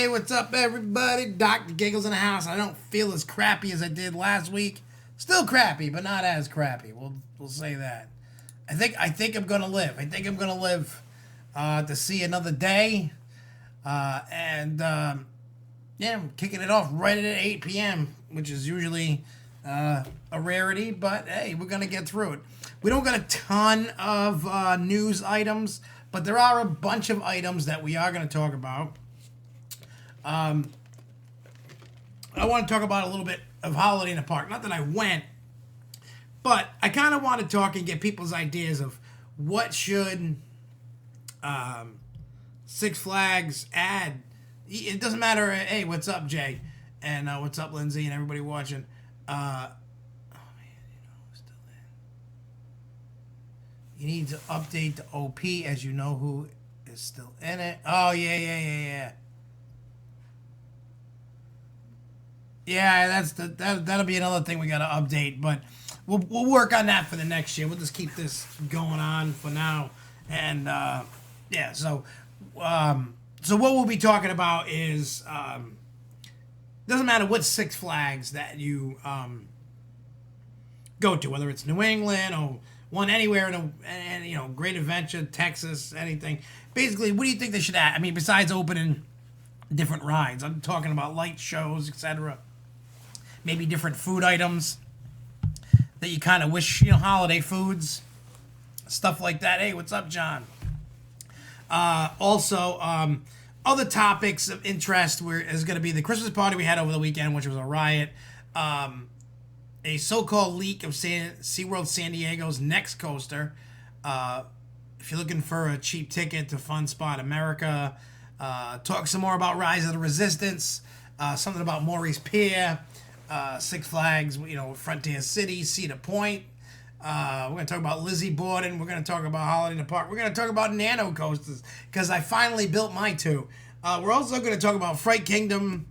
Hey, what's up, everybody? Dr. Giggles in the house. I don't feel as crappy as I did last week. Still crappy, but not as crappy. We'll say that. I think I'm gonna live. I think I'm gonna live to see another day. Yeah, I'm kicking it off right at 8 p.m., which is usually a rarity, but hey, we're gonna get through it. We don't got a ton of news items, but there are a bunch of items that we are going to talk about. I want to talk about a little bit of Holiday in the Park. Not that I went, but I kind of want to talk and get people's ideas of what should Six Flags add. It doesn't matter. Hey, what's up, Jay? And what's up, Lindsay, and everybody watching? You need to update the OP as you know who is still in it. Oh, yeah. Yeah, that'll be another thing we got to update, but we'll work on that for the next year. We'll just keep this going on for now. And, yeah, so what we'll be talking about is, doesn't matter what Six Flags that you go to, whether it's New England or one anywhere in Great Adventure, Texas, anything. Basically, what do you think they should add? I mean, besides opening different rides, I'm talking about light shows, etc. Maybe different food items that you kind of wish, holiday foods, stuff like that. Hey, what's up, John? Also, other topics of interest is going to be the Christmas party we had over the weekend, which was a riot. A so-called leak of SeaWorld San Diego's next coaster. If you're looking for a cheap ticket to Fun Spot America, talk some more about Rise of the Resistance, something about Maurice Pier, Six Flags, Frontier City, Cedar Point. We're going to talk about Lizzie Borden. We're going to talk about Holiday in the Park. We're going to talk about Nano Coasters because I finally built my two. We're also going to talk about Fright Kingdom,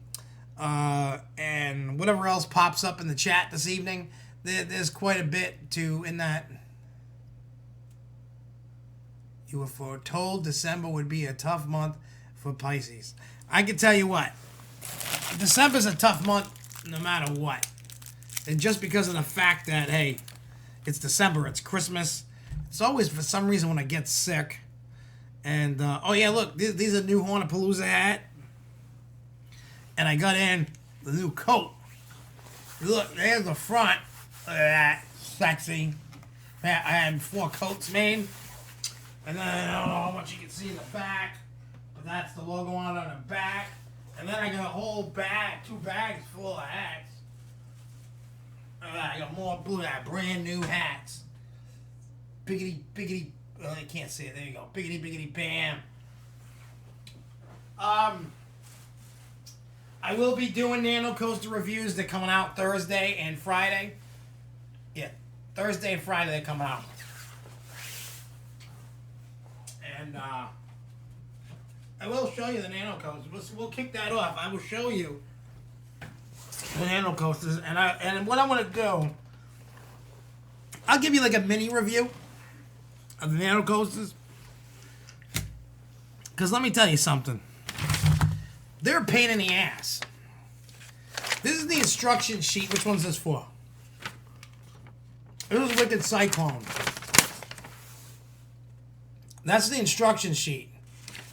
and whatever else pops up in the chat this evening. There's quite a bit in that. You were foretold December would be a tough month for Pisces. I can tell you what, December's a tough month no matter what. And just because of the fact that, hey, it's December, it's Christmas, it's always for some reason when I get sick. And, oh yeah, look, these are new Hornapalooza hat. And I got in the new coat. Look, there's the front. Look at that. Sexy. I had 4 coats made. And then I don't know how much you can see in the back. But that's the logo on the back. And then I got a whole bag, 2 bags full of hats. Look at that. I got more blue hat. Brand new hats. Biggity. Well, you can't see it. There you go. Biggity bam. I will be doing Nano Coaster reviews. They're coming out Thursday and Friday. Yeah, Thursday and Friday they're coming out. And I will show you the Nano Coasters. We'll kick that off. I will show you the Nano Coasters. And what I'm going to do, I'll give you like a mini review of the Nano Coasters. Because let me tell you something. They're a pain in the ass. This is the instruction sheet. Which one's this for? This is Wicked Cyclone. That's the instruction sheet.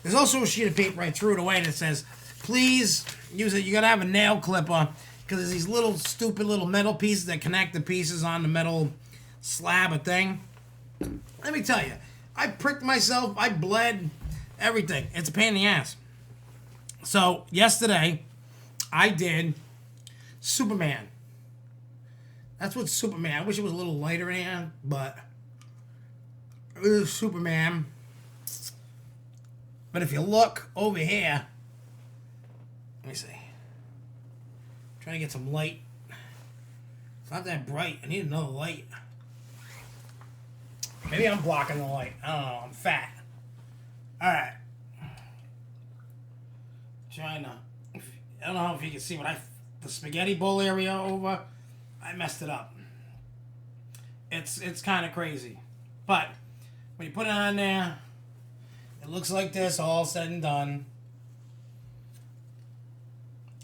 There's also a sheet of paper. I threw it away and it says, please use it. You got to have a nail clipper because there's these little stupid little metal pieces that connect the pieces on the metal slab of thing. Let me tell you, I pricked myself. I bled. Everything. It's a pain in the ass. So, yesterday, I did Superman. That's what Superman. I wish it was a little lighter in here, but it was Superman. But if you look over here, let me see. I'm trying to get some light. It's not that bright. I need another light. Maybe I'm blocking the light. I don't know. I'm fat. Alright. Trying to. I don't know if you can see, but the spaghetti bowl area over, I messed it up. It's kind of crazy. But when you put it on there, it looks like this, all said and done.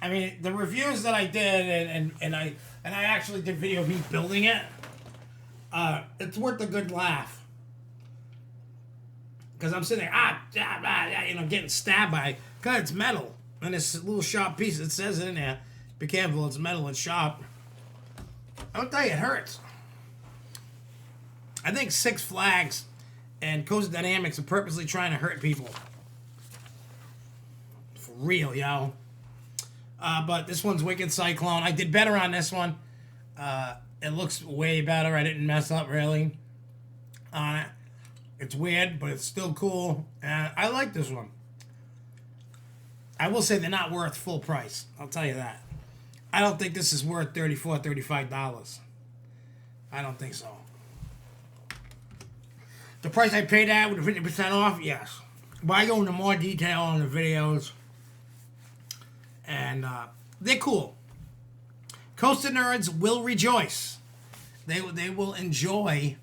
I mean, the reviews that I did, and I actually did video of me building it. It's worth a good laugh. Because I'm sitting there, you know, getting stabbed by. God, it's metal, and it's a little sharp piece. It says it in there. Be careful, it's metal and sharp. I'll tell you, it hurts. I think Six Flags and Coaster Dynamics are purposely trying to hurt people. For real, yo. But this one's Wicked Cyclone. I did better on this one. It looks way better. I didn't mess up really on it. It's weird, but it's still cool. And I like this one. I will say they're not worth full price. I'll tell you that. I don't think this is worth $34, $35. I don't think so. The price I paid at with the 50% off, yes. But I go into more detail on the videos. And they're cool. Coaster nerds will rejoice. They will enjoy.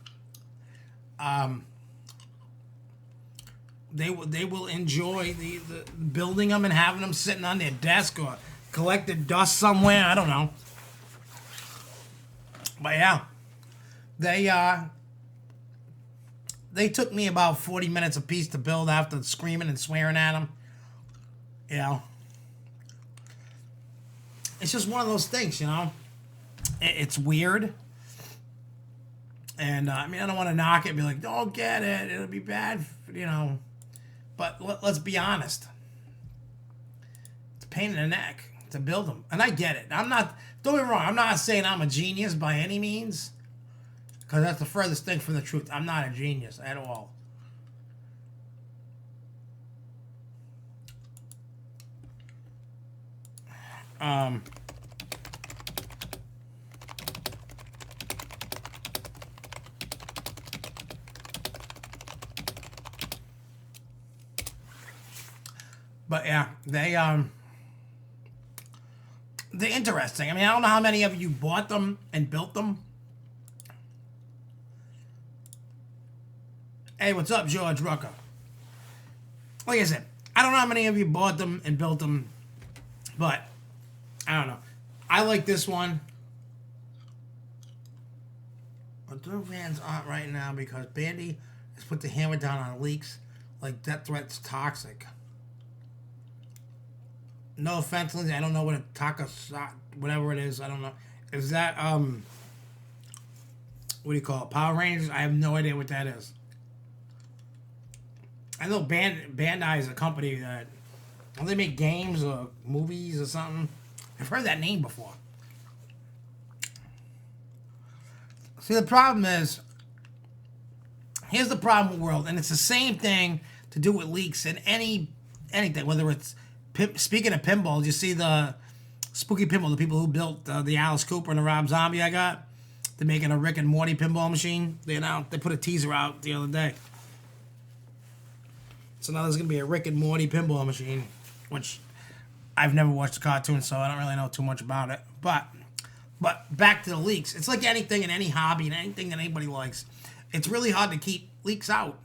They will enjoy the building them and having them sitting on their desk or collected dust somewhere. I don't know. But yeah, they took me about 40 minutes a piece to build after screaming and swearing at them. You know, it's just one of those things, you know. It's weird. And, I mean, I don't want to knock it and be like, don't get it. It'll be bad, you know. But let's be honest. It's a pain in the neck to build them. And I get it. Don't get me wrong. I'm not saying I'm a genius by any means. Because that's the furthest thing from the truth. I'm not a genius at all. But yeah, they're interesting. I mean, I don't know how many of you bought them and built them. Hey, what's up, George Rucker? Like I said, I don't know how many of you bought them and built them, but I don't know. I like this one. But the fans aren't right now because Bandy has put the hammer down on leaks. Like, death threat's toxic. No offense, Lindsay. I don't know what a taka, whatever it is. I don't know. Is that, what do you call it? Power Rangers? I have no idea what that is. I know Bandai is a company that, don't they make games or movies or something? I've heard that name before. See, the problem is, here's the problem with the world, and it's the same thing to do with leaks in anything, whether it's, speaking of pinballs, you see the Spooky Pinball, the people who built the Alice Cooper and the Rob Zombie I got, they're making a Rick and Morty pinball machine. They put a teaser out the other day. So now there's going to be a Rick and Morty pinball machine, which I've never watched the cartoon, so I don't really know too much about it. But back to the leaks. It's like anything in any hobby and anything that anybody likes. It's really hard to keep leaks out.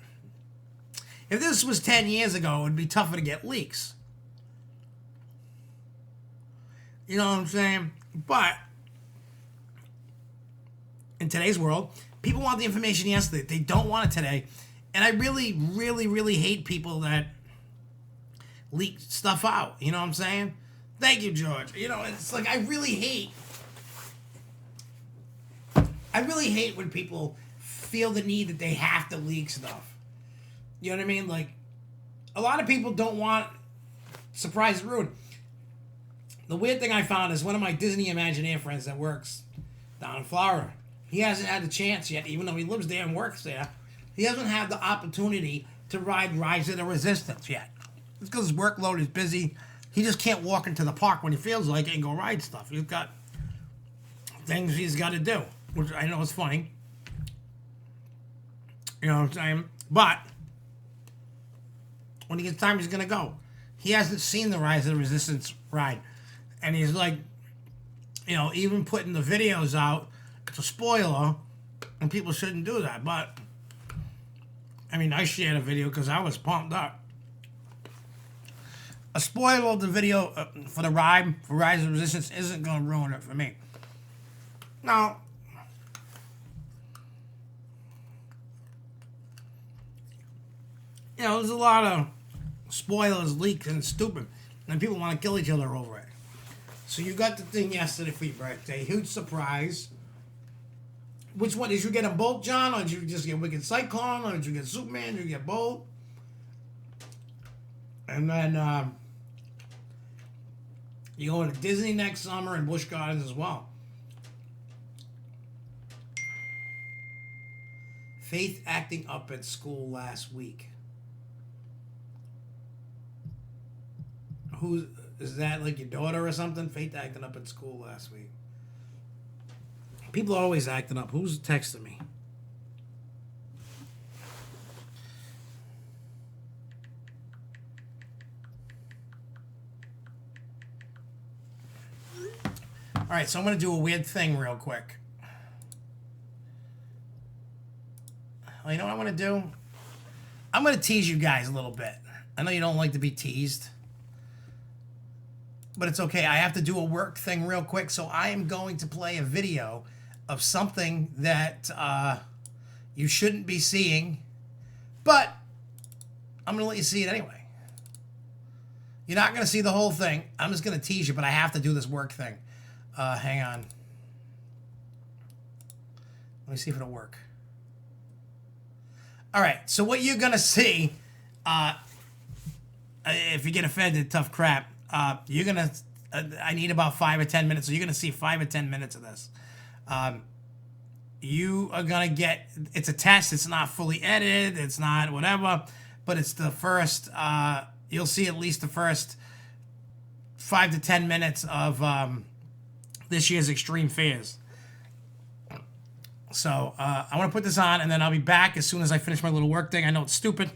If this was 10 years ago, it would be tougher to get leaks. You know what I'm saying? But in today's world, people want the information yesterday. They don't want it today. And I really, really, really hate people that leak stuff out. You know what I'm saying? Thank you, George. You know, it's like I really hate when people feel the need that they have to leak stuff. You know what I mean? Like, a lot of people don't want surprise ruined. The weird thing I found is one of my Disney Imagineer friends that works down in Florida. He hasn't had the chance yet, even though he lives there and works there. He hasn't had the opportunity to ride Rise of the Resistance yet. It's because his workload is busy. He just can't walk into the park when he feels like it and go ride stuff. He's got things he's got to do, which I know is funny. You know what I'm saying? But when he gets time, he's going to go. He hasn't seen the Rise of the Resistance ride. And he's like, you know, even putting the videos out, it's a spoiler, and people shouldn't do that. But, I mean, I shared a video because I was pumped up. a spoiler of the video for the ride, for Rise of Resistance, isn't going to ruin it for me. Now, you know, there's a lot of spoilers, leaks, and stupid, and people want to kill each other over it. So you got the thing yesterday for your birthday, huge surprise. Which one? Did you get them both, John, or did you just get Wicked Cyclone, or did you get Superman, did you get both? And then you go to Disney next summer and Busch Gardens as well. Faith acting up at school last week. Who is that? Like your daughter or something? Faith acting up at school last week. People are always acting up. Who's texting me? All right, so I'm going to do a weird thing real quick. Well, you know what I'm going to do? I'm going to tease you guys a little bit. I know you don't like to be teased, but it's okay. I have to do a work thing real quick, so I am going to play a video of something that you shouldn't be seeing, but I'm going to let you see it anyway. You're not going to see the whole thing. I'm just going to tease you, but I have to do this work thing. Hang on. Let me see if it'll work. All right, so what you're going to see, if you get offended, tough crap, you're going to, I need about 5 or 10 minutes, so you're going to see 5 or 10 minutes of this. You are going to get, it's a test, it's not fully edited, it's not whatever, but it's the first, you'll see at least the first 5 to 10 minutes of this year's Extreme Fears. So I want to put this on, and then I'll be back as soon as I finish my little work thing. I know it's stupid,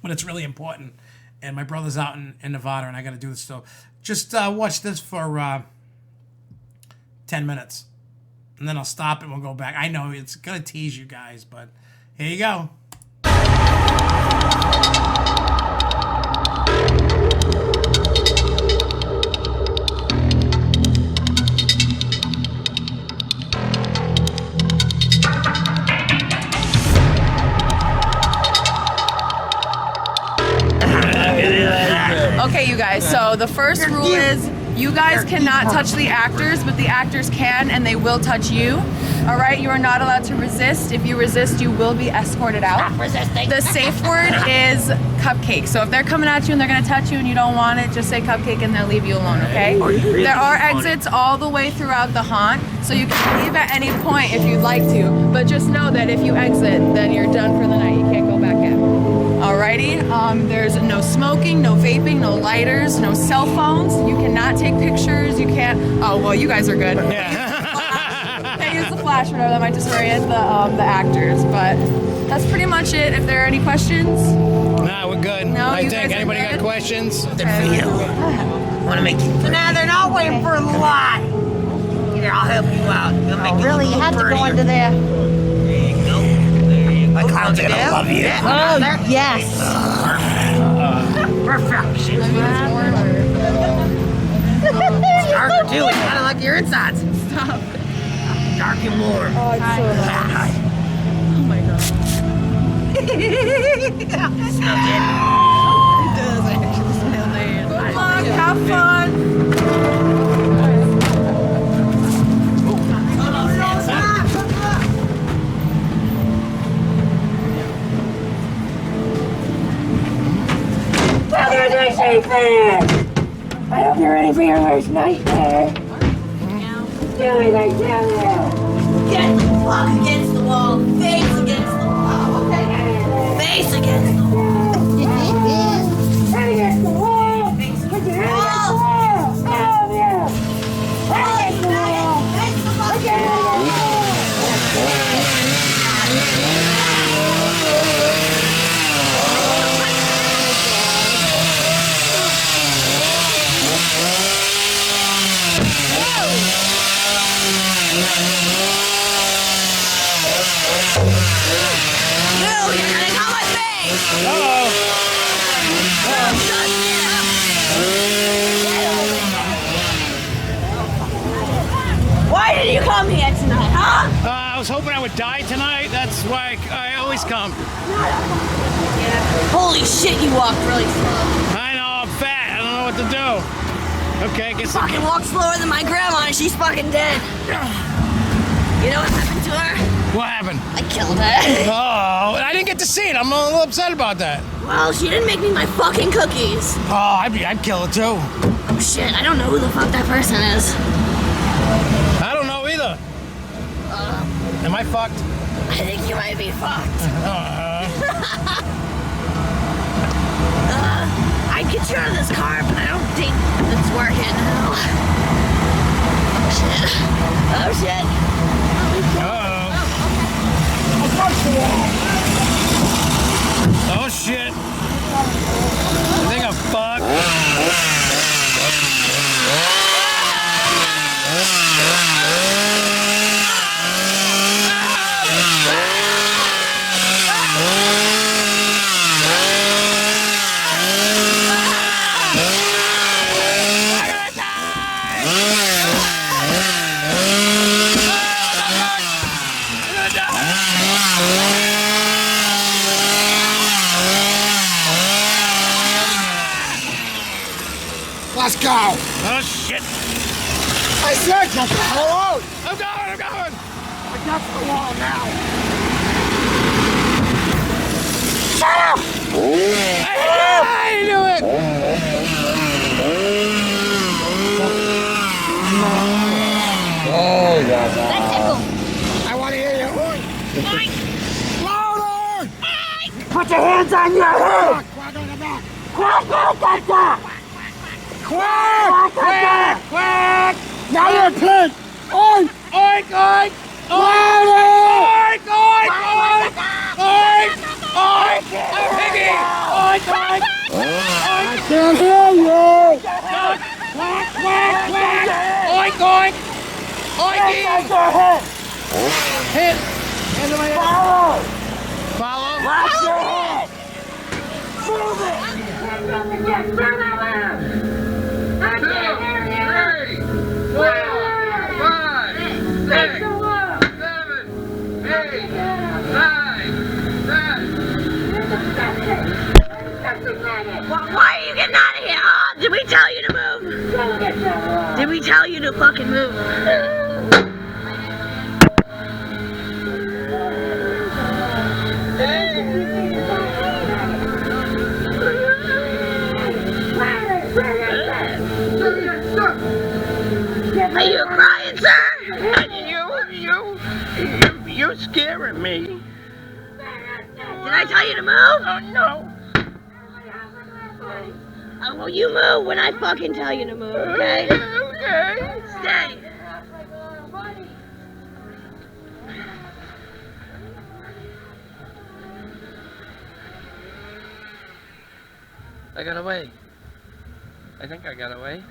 but it's really important. And my brother's out in Nevada, and I got to do this. So just watch this for 10 minutes, and then I'll stop it and we'll go back. I know it's going to tease you guys, but here you go. Okay, you guys, so the first rule is you guys cannot touch the actors, but the actors can, and they will touch you. All right, you are not allowed to resist. If you resist, you will be escorted out. Stop resisting. The safe word is cupcake. So if they're coming at you and they're gonna touch you and you don't want it, just say cupcake and they'll leave you alone, okay? There are exits all the way throughout the haunt, so you can leave at any point if you'd like to, but just know that if you exit, then you're done for the night. You can't go back in. Alrighty, there's no smoking, no vaping, no lighters, no cell phones. You cannot take pictures, you can't, oh, well, you guys are good. Yeah. Can't use the flash or whatever, that might disorient the actors, but that's pretty much it. If there are any questions? Nah, we're good. No, I you think guys are anybody good? got questions? Good for you. Want to make you pretty. Nah, they're not waiting for a lot. Here, I'll help you out. You'll make Oh, really? You have to go under there. There you go. There you go. My clown's gonna love you. Oh, yes. Perfection. It's darker too. It's kind of like your insides. Stop. Dark and warm. Oh, it's so nice. Oh my god. Smell good. It does actually smell nice. Good luck, have fun. Well, there's a safe there. I hope you're ready for your worst nightmare. Doing like down there. Get up against the wall. Face against the wall. Face against the wall. Head against the wall. Face Put against your the head against the wall. wall. Oh, yeah. Head against the wall. Put your head against the You're gonna come with me. Uh-oh. tonight, huh? I was hoping I would die tonight. That's why I always come. Holy shit, you walk really slow. I know, I'm fat. I don't know what to do. Okay, guess Fucking walk slower than my grandma and she's fucking dead. You know what happened to her? What happened? I killed her. Oh, I didn't get to see it. I'm a little upset about that. Well, she didn't make me my fucking cookies. Oh, I'd kill it too. Oh shit, I don't know who the fuck that person is. I don't know either. Am I fucked? I think you might be fucked. I'd get you out of this car, but I don't think it's working. Oh shit. Oh shit. Oh shit. I think I'm fucked. Let's go! Oh shit! I said just hello! I'm going! Against the wall now! Shut up! I knew it! Oh, yeah. That tickle. I want to hear you. Louder! Put your hands on your head! Quack on the back! Quack, quack, quack, quack! Quack! Quack! Quack! Now you're a pig! Oink! Oink! Oink! Louder! Oink! Oink! Oink! Oink! Oink! Piggy! Oink! Oink! I can't hear you! Quack! Quack! Quack! Oink! Oink! Oinky! Hit! Into my follow! Follow? Watch your head! Move it! Why are you getting out of here? Oh, did we tell you to move? Did we tell you to fucking move? Are you crying, sir? You're scaring me. Did I tell you to move? Oh, no. Oh, well, you move when I fucking tell you to move, okay? Okay. Stay. I got away. I think I got away.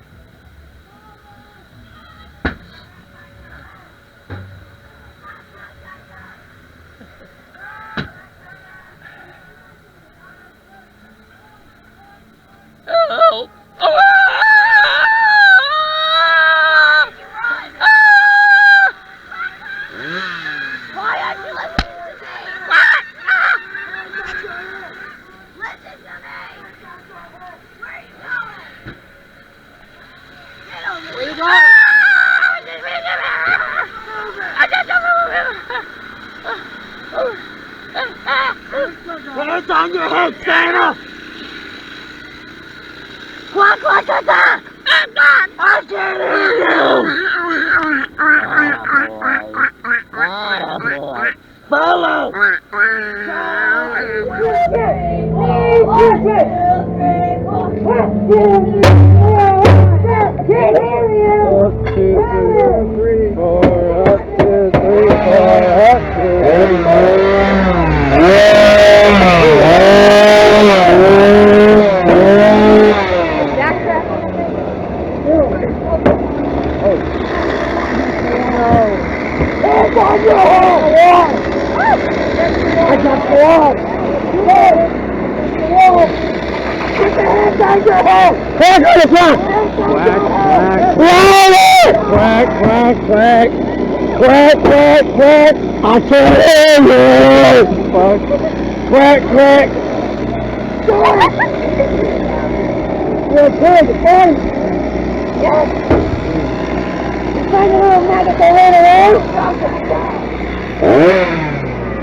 Oh! Oh! Why aren't you listening to me? Listen to me! Where are you going? Get over here. Where you going? Hands on your head, Santa! Quack, quack, quack, quack! I can't hear you! Follow! I got blood! Get the hands on your head! Hands on the front! Quack, quack, quack, quack, quack, quack. Quack, quack, quack. I can't hear you. Quack, quack. You're good, good. Yes. You find a little maggot that ran away?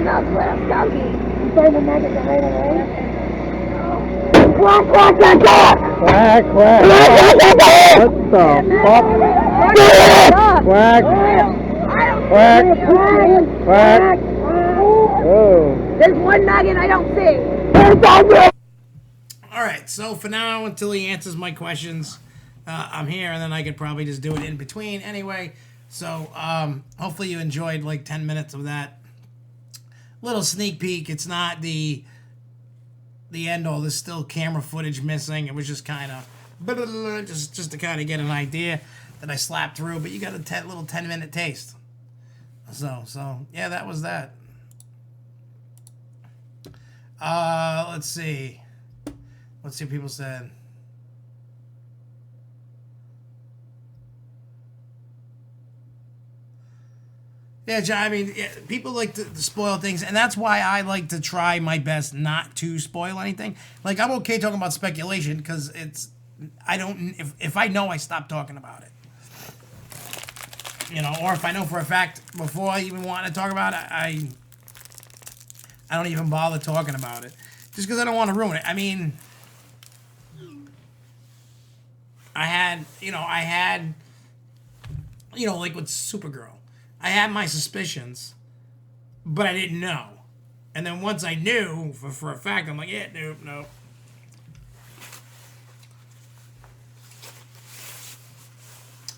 That's what I'm talking. You find a maggot that ran away? Quack, quack, quack, quack. Quack, quack. What the fuck? Quack. Quack. Quack. Oh. There's one nugget I don't see. All right, so for now, until he answers my questions, I'm here, and then I could probably just do it in between anyway. So hopefully you enjoyed like 10 minutes of that little sneak peek. It's not the end all. There's still camera footage missing. It was just kind of just to kind of get an idea that I slapped through. But you got a little 10-minute taste. So yeah, that was that. Let's see. Let's see what people said. Yeah, John, I mean, people like to spoil things, and that's why I like to try my best not to spoil anything. Like, I'm okay talking about speculation, because if I know, I stop talking about it. You know, or if I know for a fact, before I even want to talk about it, I don't even bother talking about it. Just because I don't want to ruin it. I mean, I had, like with Supergirl. I had my suspicions, but I didn't know. And then once I knew, for a fact, I'm like, yeah, nope.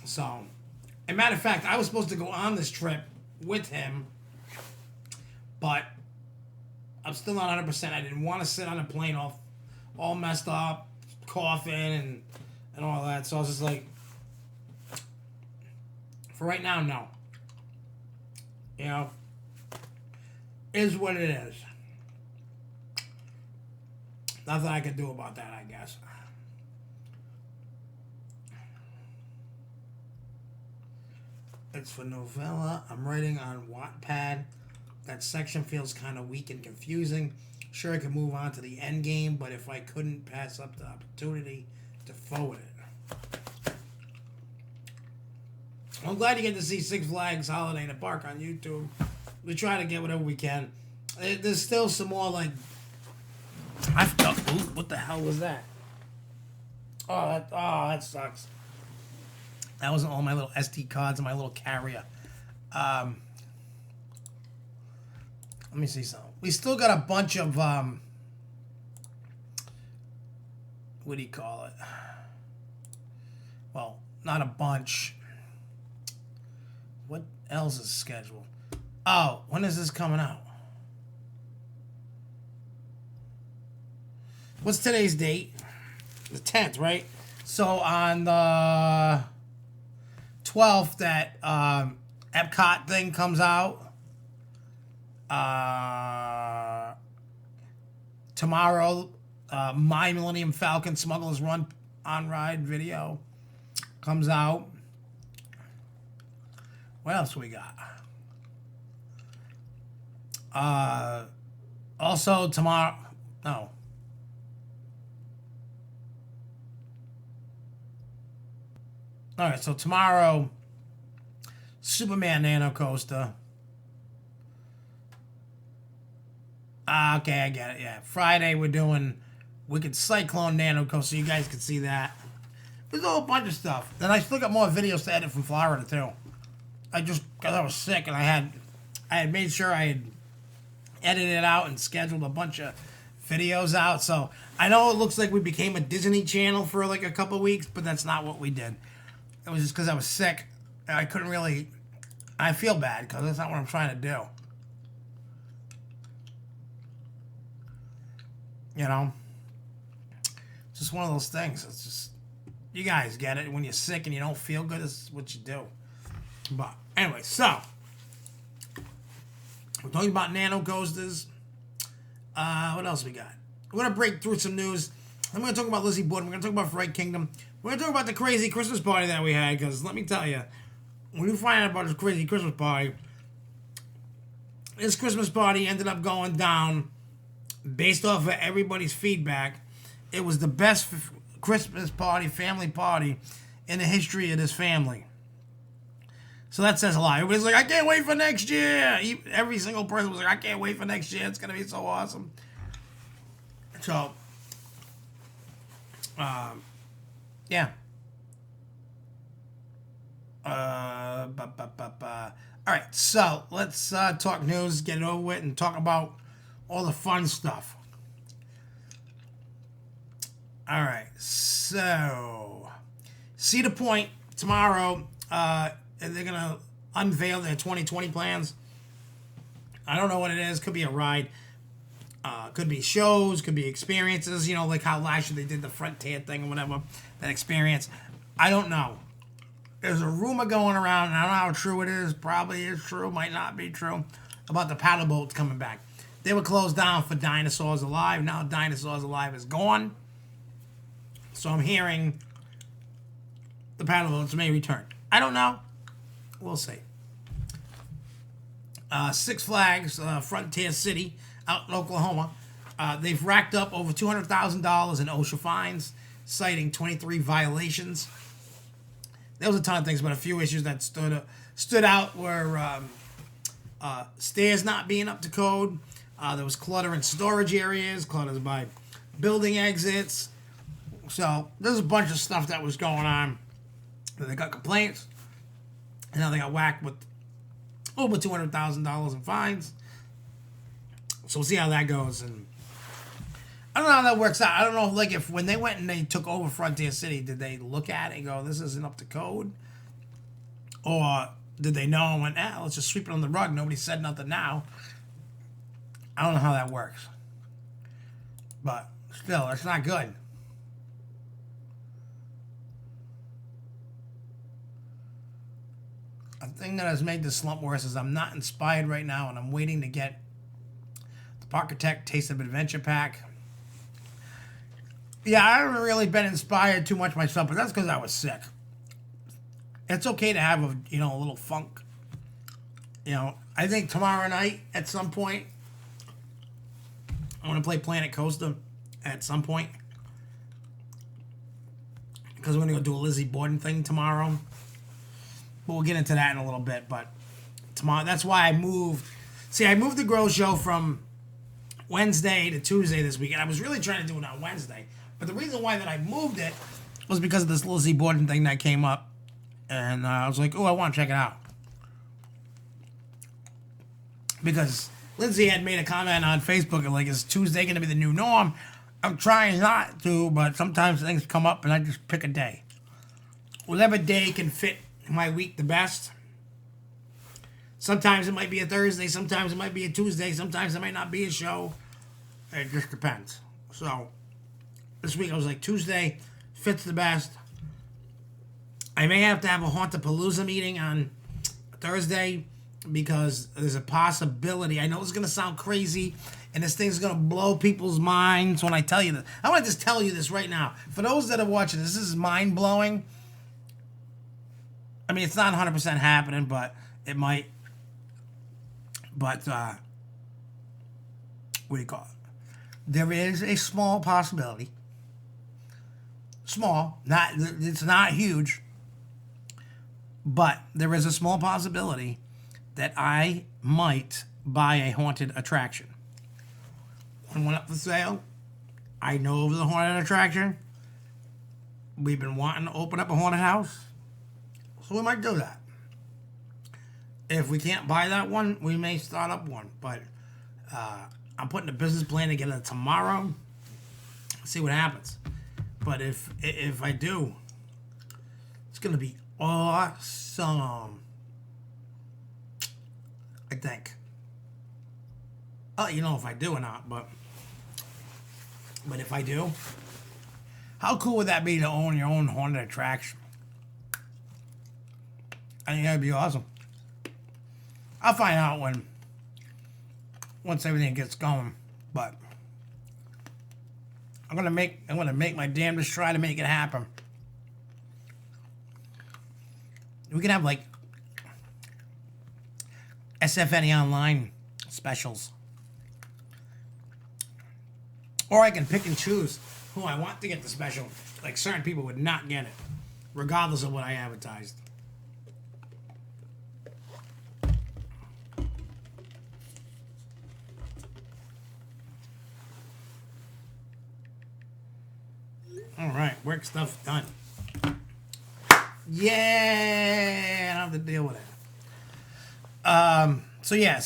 So, as a matter of fact, I was supposed to go on this trip with him, but I'm still not 100%. I didn't want to sit on a plane all messed up, coughing, and all that. So I was just like, for right now, no. You know, is what it is. Nothing I can do about that, I guess. It's for novella. I'm writing on Wattpad. That section feels kind of weak and confusing. Sure, I could move on to the end game, but if I couldn't pass up the opportunity to forward it. I'm glad you get to see Six Flags Holiday in the Park on YouTube. We try to get whatever we can. There's still some more, like... what the hell was that? Oh, that sucks. That wasn't all my little SD cards and my little carrier. Let me see something. We still got a bunch of... what do you call it? Well, not a bunch... What else is scheduled? Oh, when is this coming out? What's today's date? The 10th, right? So on the 12th, that Epcot thing comes out. Tomorrow, My Millennium Falcon Smuggler's Run on Ride video comes out. What else we got? Also tomorrow, no. All right, so tomorrow, Superman Nano Coaster. Okay, I get it, yeah. Friday, we're doing Wicked Cyclone Nano Coaster, so you guys can see that. There's a whole bunch of stuff. Then I still got more videos to edit from Florida, too. Because I was sick, and I had made sure I had edited it out and scheduled a bunch of videos out. So I know it looks like we became a Disney Channel for like a couple weeks, but that's not what we did. It was just because I was sick, and I couldn't really... I feel bad, because that's not what I'm trying to do. You know? It's just one of those things. It's just... You guys get it. When you're sick and you don't feel good, this is what you do. But anyway, so we're talking about Nano Coasters. What else we got? We're going to break through some news. I'm going to talk about Lizzie Borden. We're going to talk about Fright Kingdom. We're going to talk about the crazy Christmas party that we had, because let me tell you, when you find out about this crazy Christmas party, this Christmas party ended up going down based off of everybody's feedback. It was the best Christmas party, family party in the history of this family. So that says a lot. Everybody's like, I can't wait for next year. Every single person was like, I can't wait for next year. It's going to be so awesome. So, yeah. All right, so let's talk news, get it over with, and talk about all the fun stuff. All right, so Cedar Point tomorrow, they're going to unveil their 2020 plans. I don't know what it is. Could be a ride. Could be shows. Could be experiences. You know, like how last year they did the Frontier thing or whatever. That experience. I don't know. There's a rumor going around, and I don't know how true it is. Probably is true. Might not be true. About the paddle boats coming back. They were closed down for Dinosaurs Alive. Now Dinosaurs Alive is gone. So I'm hearing the paddle boats may return. I don't know. We'll see. Six Flags, Frontier City, out in Oklahoma. They've racked up over $200,000 in OSHA fines, citing 23 violations. There was a ton of things, but a few issues that stood out were stairs not being up to code. There was clutter in storage areas, clutter by building exits. So there's a bunch of stuff that was going on. They got complaints. And now they got whacked with over $200,000 in fines. So we'll see how that goes. And I don't know how that works out. I don't know, like, if when they went and they took over Frontier City, did they look at it and go, this isn't up to code? Or did they know and went, let's just sweep it on the rug. Nobody said nothing now. I don't know how that works. But still, it's not good. The thing that has made this slump worse is I'm not inspired right now, and I'm waiting to get the Parker Tech Taste of Adventure pack. Yeah, I haven't really been inspired too much myself, but that's because I was sick. It's okay to have a little funk. I think tomorrow night at some point, I want to play Planet Coaster at some point, because we're going to go do a Lizzie Borden thing tomorrow. But we'll get into that in a little bit. But tomorrow, that's why I moved. See, I moved the Grow Show from Wednesday to Tuesday this week. And I was really trying to do it on Wednesday. But the reason why that I moved it was because of this Lizzie Borden thing that came up. And I was like, I want to check it out. Because Lindsay had made a comment on Facebook, like, is Tuesday going to be the new norm? I'm trying not to, but sometimes things come up and I just pick a day. Whatever day can fit my week the best. Sometimes it might be a Thursday, sometimes it might be a Tuesday, sometimes it might not be a show. It just depends. So this week I was like, Tuesday fits the best. I may have to have a Hauntapalooza meeting on Thursday because there's a possibility. I know it's going to sound crazy and this thing's going to blow people's minds when I tell you this. I want to just tell you this right now. For those that are watching this is mind-blowing. I mean, it's not 100% happening, but it might. But, what do you call it? There is a small possibility. Small. It's not huge. But there is a small possibility that I might buy a haunted attraction. One went up for sale. I know of the haunted attraction. We've been wanting to open up a haunted house. So we might do that. If we can't buy that one, we may start up one. But I'm putting a business plan together tomorrow. See what happens. But if I do, it's going to be awesome. I think. I'll let you know if I do or not. But if I do, how cool would that be to own your own haunted attraction? I think that'd be awesome. I'll find out once everything gets going. But I'm gonna make my damnedest try to make it happen. We can have like SFNEOnline specials. Or I can pick and choose who I want to get the special. Like certain people would not get it, regardless of what I advertised. All right, work stuff done. Yeah, I don't have to deal with it. So yeah,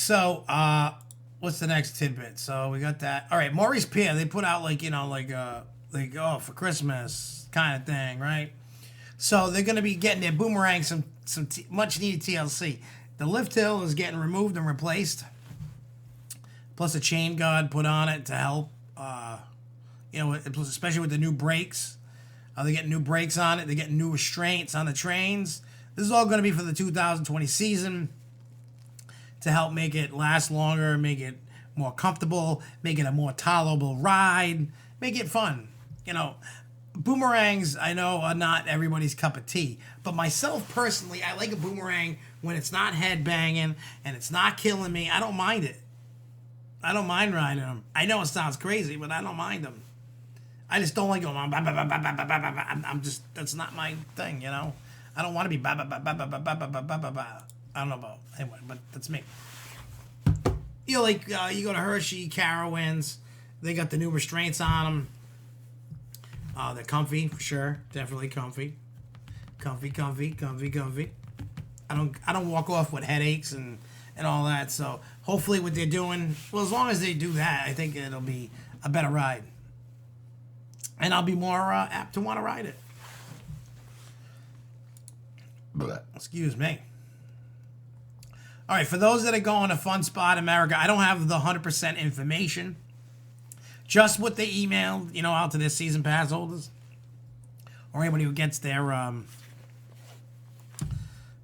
what's the next tidbit? So we got that. All right, Maurice Pier, they put out like, like for Christmas kind of thing, right? So they're gonna be getting their boomerang some much needed TLC. The lift hill is getting removed and replaced, plus a chain guard put on it to help. Especially with the new brakes. They're getting new brakes on it. They're getting new restraints on the trains. This is all going to be for the 2020 season to help make it last longer, make it more comfortable, make it a more tolerable ride, make it fun. Boomerangs, I know, are not everybody's cup of tea. But myself, personally, I like a boomerang when it's not head banging and it's not killing me. I don't mind it. I don't mind riding them. I know it sounds crazy, but I don't mind them. I just don't like going on. I'm just, that's not my thing, I don't want to be I don't know about, anyway, but that's me. You go to Hershey, Carowinds, they got the new restraints on them. They're comfy, for sure. Definitely comfy. Comfy. I don't walk off with headaches and all that, so hopefully what they're doing, well, as long as they do that, I think it'll be a better ride. And I'll be more apt to want to ride it. Excuse me. All right, for those that are going to Fun Spot America, I don't have the 100% information. Just what they emailed, out to their season pass holders. Or anybody who gets their, what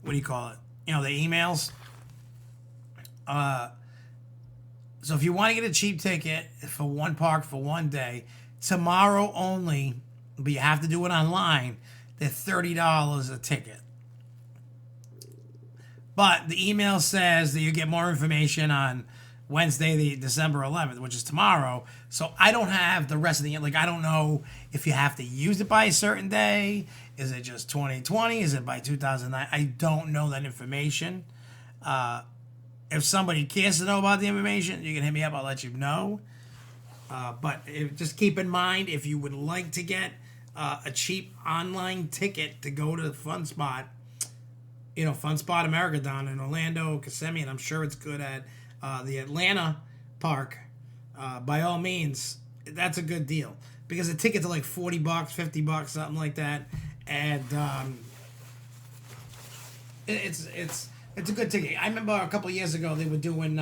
do you call it? The emails. So if you want to get a cheap ticket for one park for one day, tomorrow only, but you have to do it online, they're $30 a ticket. But the email says that you get more information on Wednesday, the December 11th, which is tomorrow. So I don't have the rest of the, I don't know if you have to use it by a certain day. Is it just 2020? Is it by 2009? I don't know that information. If somebody cares to know about the information, you can hit me up. I'll let you know. But just keep in mind, if you would like to get a cheap online ticket to go to Fun Spot, Fun Spot America down in Orlando, Kissimmee, and I'm sure it's good at the Atlanta park, by all means, that's a good deal. Because the tickets are like $40, $50, something like that. And it's a good ticket. I remember a couple of years ago they were doing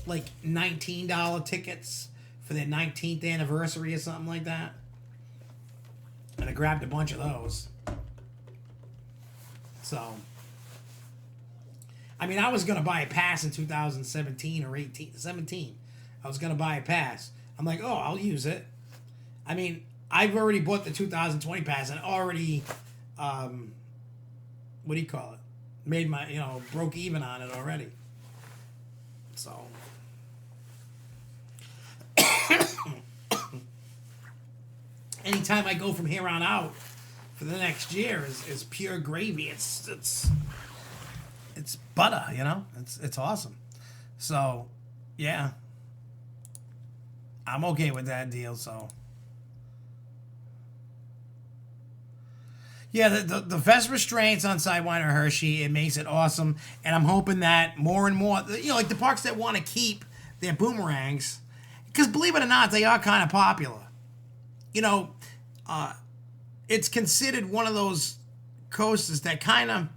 like $19 tickets for their 19th anniversary or something like that. And I grabbed a bunch of those. So, I mean, I was going to buy a pass in 2017 or 17. I was going to buy a pass. I'm like, oh, I'll use it. I mean, I've already bought the 2020 pass and already, what do you call it? Made my, broke even on it already. So. Anytime I go from here on out for the next year is pure gravy. It's butter, It's awesome. So, yeah. I'm okay with that deal, so. Yeah, the vest restraints on Sidewinder Hershey, it makes it awesome. And I'm hoping that more and more, like the parks that want to keep their boomerangs, because believe it or not, they are kind of popular. It's considered one of those coasters that kind of,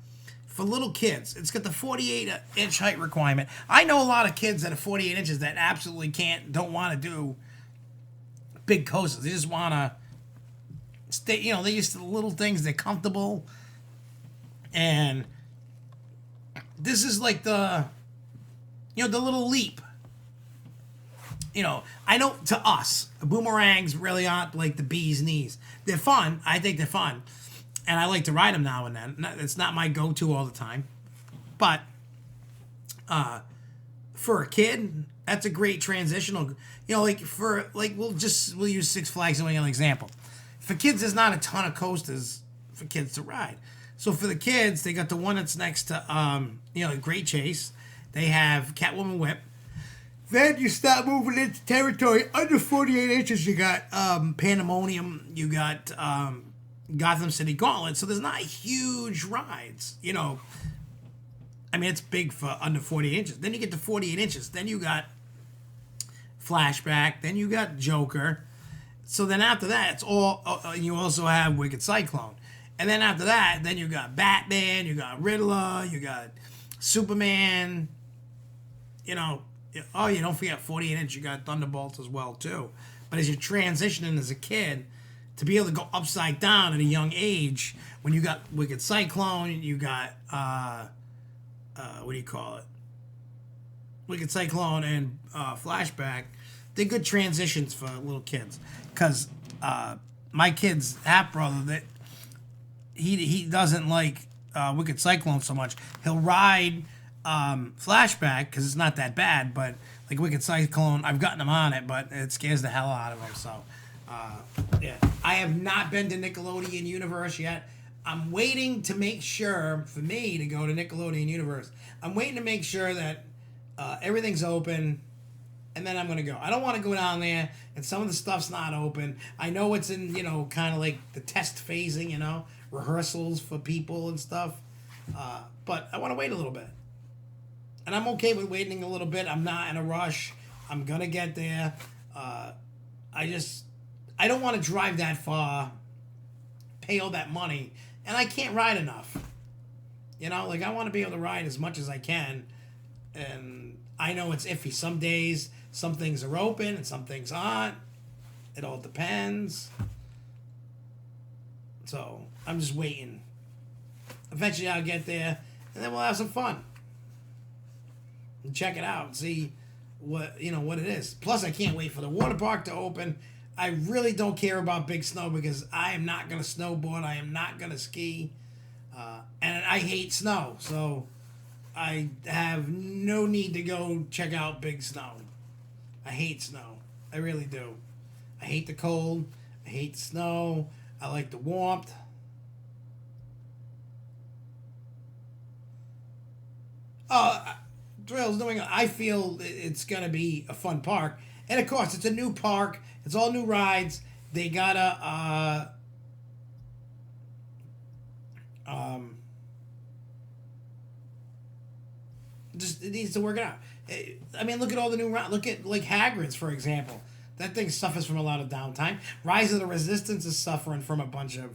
for little kids, it's got the 48-inch height requirement. I know a lot of kids that are 48 inches that absolutely don't want to do big coasters. They just want to stay, they're used to the little things. They're comfortable. And this is like the little leap. I know to us, boomerangs really aren't like the bee's knees. They're fun. I think they're fun. And I like to ride them now and then. It's not my go-to all the time. But For a kid, that's a great transitional. You know, like we'll use Six Flags as an example. For kids, there's not a ton of coasters for kids to ride. So for the kids, they got the one that's next to Great Chase. They have Catwoman Whip. Then you start moving into territory under 48 inches. You got Pandemonium. You got Gotham City Gauntlet. So there's not huge rides. You know, I mean, it's big for under 48 inches. Then you get to 48 inches. Then you got Flashback. Then you got Joker. So then after that, it's all. You also have Wicked Cyclone. And then after that, then you got Batman. You got Riddler. You got Superman. You know. Oh, you don't forget 48 inch. You got Thunderbolts as well too. But as you're transitioning as a kid, to be able to go upside down at a young age, when you got Wicked Cyclone, you got what do you call it? Wicked Cyclone and Flashback. They're good transitions for little kids. Because my kid's half brother, that he doesn't like Wicked Cyclone so much. He'll ride Flashback because it's not that bad, but like Wicked Cyclone, I've gotten him on it, but it scares the hell out of him. So, yeah, I have not been to Nickelodeon Universe yet. I'm waiting to make sure for me to go to Nickelodeon Universe. I'm waiting to make sure that everything's open, and then I'm gonna go. I don't want to go down there and some of the stuff's not open. I know it's in kind of like the test phasing, rehearsals for people and stuff, but I want to wait a little bit. And I'm okay with waiting a little bit. I'm not in a rush. I'm going to get there. I don't want to drive that far, pay all that money, and I can't ride enough. I want to be able to ride as much as I can. And I know it's iffy. Some days, some things are open and some things aren't. It all depends. So I'm just waiting. Eventually I'll get there, and then we'll have some fun. And check it out and see what it is. Plus, I can't wait for the water park to open. I really don't care about big snow because I am not going to snowboard. I am not going to ski. And I hate snow. So I have no need to go check out big snow. I hate snow. I really do. I hate the cold. I hate the snow. I like the warmth. Trails doing. I feel it's gonna be a fun park, and of course it's a new park. It's all new rides. They gotta just it needs to work it out. I mean, look at all the new rides. Look at like Hagrid's, for example. That thing suffers from a lot of downtime. Rise of the Resistance is suffering from a bunch of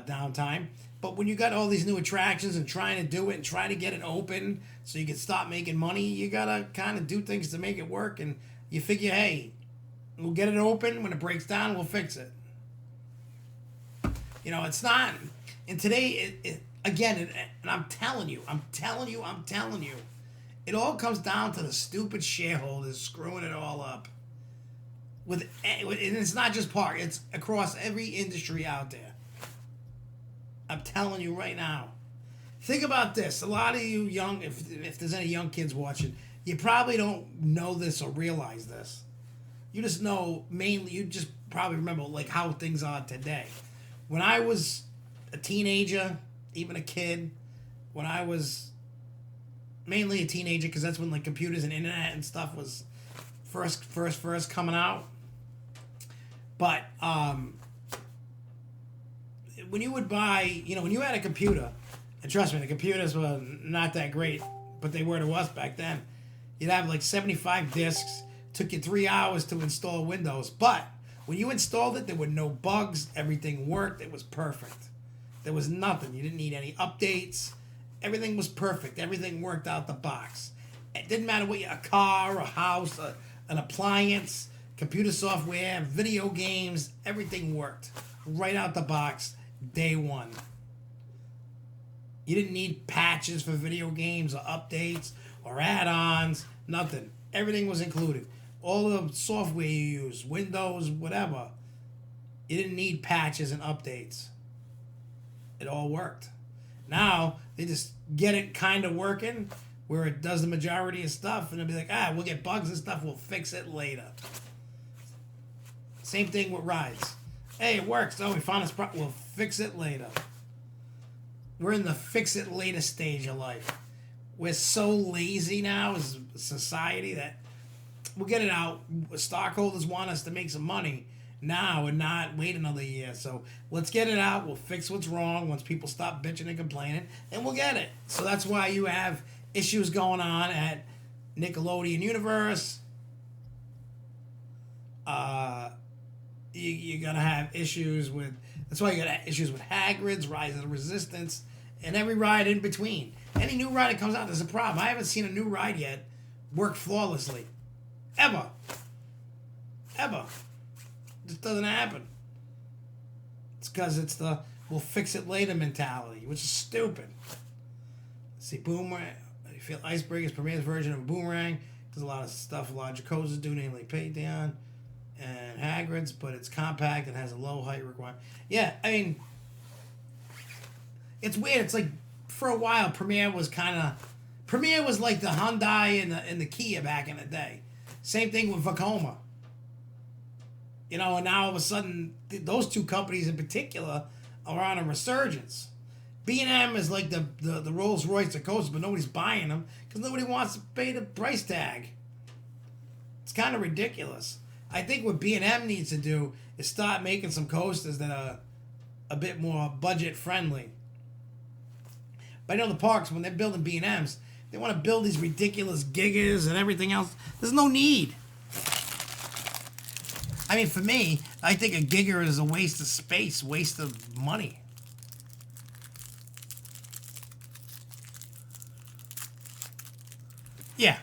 downtime. But when you got all these new attractions and trying to do it and try to get it open so you can stop making money, you gotta kind of do things to make it work. And you figure, hey, we'll get it open. When it breaks down, we'll fix it. It's not. And today, and I'm telling you, it all comes down to the stupid shareholders screwing it all up. And it's not just park; it's across every industry out there. I'm telling you right now. Think about this. A lot of you young, if there's any young kids watching, you probably don't know this or realize this. You just know you just probably remember like how things are today. When I was a teenager, even a kid, when I was mainly a teenager, because that's when like computers and internet and stuff was first coming out. But when you would buy, when you had a computer, and trust me, the computers were not that great, but they were to us back then. You'd have like 75 discs. Took you 3 hours to install Windows, but when you installed it, there were no bugs. Everything worked. It was perfect. There was nothing. You didn't need any updates. Everything was perfect. Everything worked out the box. It didn't matter what a car, a house, an appliance, computer software, video games, everything worked right out the box. Day one. You didn't need patches for video games or updates or add-ons, nothing. Everything was included. All the software you use, Windows, whatever, you didn't need patches and updates. It all worked. Now, they just get it kind of working, where it does the majority of stuff, and it'll be like, we'll get bugs and stuff, we'll fix it later. Same thing with rides. Hey, it works. Oh, we found this problem. We'll fix it later. We're in the fix it later stage of life. We're so lazy now as a society that we'll get it out. Stockholders want us to make some money now and not wait another year. So let's get it out. We'll fix what's wrong once people stop bitching and complaining, and we'll get it. So that's why you have issues going on at Nickelodeon Universe. You're gonna have issues with. That's why you got issues with Hagrid's, Rise of the Resistance, and every ride in between. Any new ride that comes out, there's a problem. I haven't seen a new ride yet work flawlessly, ever. Just doesn't happen. It's because it's the we'll fix it later mentality, which is stupid. Let's see, Boomerang. You feel Icebreaker's premieres version of Boomerang. There's a lot of stuff a lot of coasters do, namely Paydown and Hagrid's, but it's compact and has a low height requirement. Yeah, I mean, it's weird. It's like for a while, Premiere was like the Hyundai and the Kia back in the day. Same thing with Vekoma. You know, and now all of a sudden, those two companies in particular are on a resurgence. B&M is like the Rolls Royce of coasters, but nobody's buying them because nobody wants to pay the price tag. It's kind of ridiculous. I think what B&M needs to do is start making some coasters that are a bit more budget friendly. But I know the parks, when they're building B&Ms, they want to build these ridiculous gigas and everything else. There's no need. I mean, for me, I think a giga is a waste of space, waste of money. Yeah.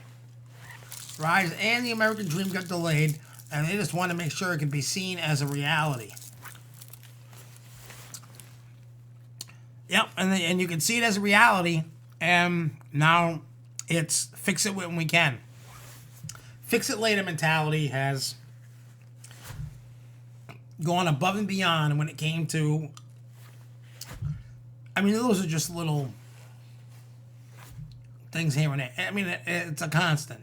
Rise and the American Dream got delayed, and they just want to make sure it can be seen as a reality. Yep, and you can see it as a reality, and now it's fix it when we can. Fix it later mentality has gone above and beyond when it came to, I mean, those are just little things here and there. I mean, it's a constant.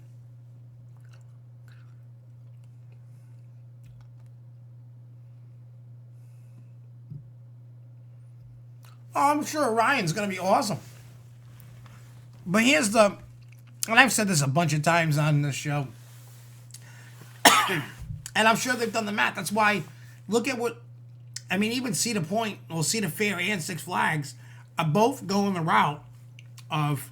Oh, I'm sure Orion's going to be awesome. But here's and I've said this a bunch of times on this show, and I'm sure they've done the math. That's why, look at what, I mean, even Cedar Point, or Cedar Fair and Six Flags are both going the route of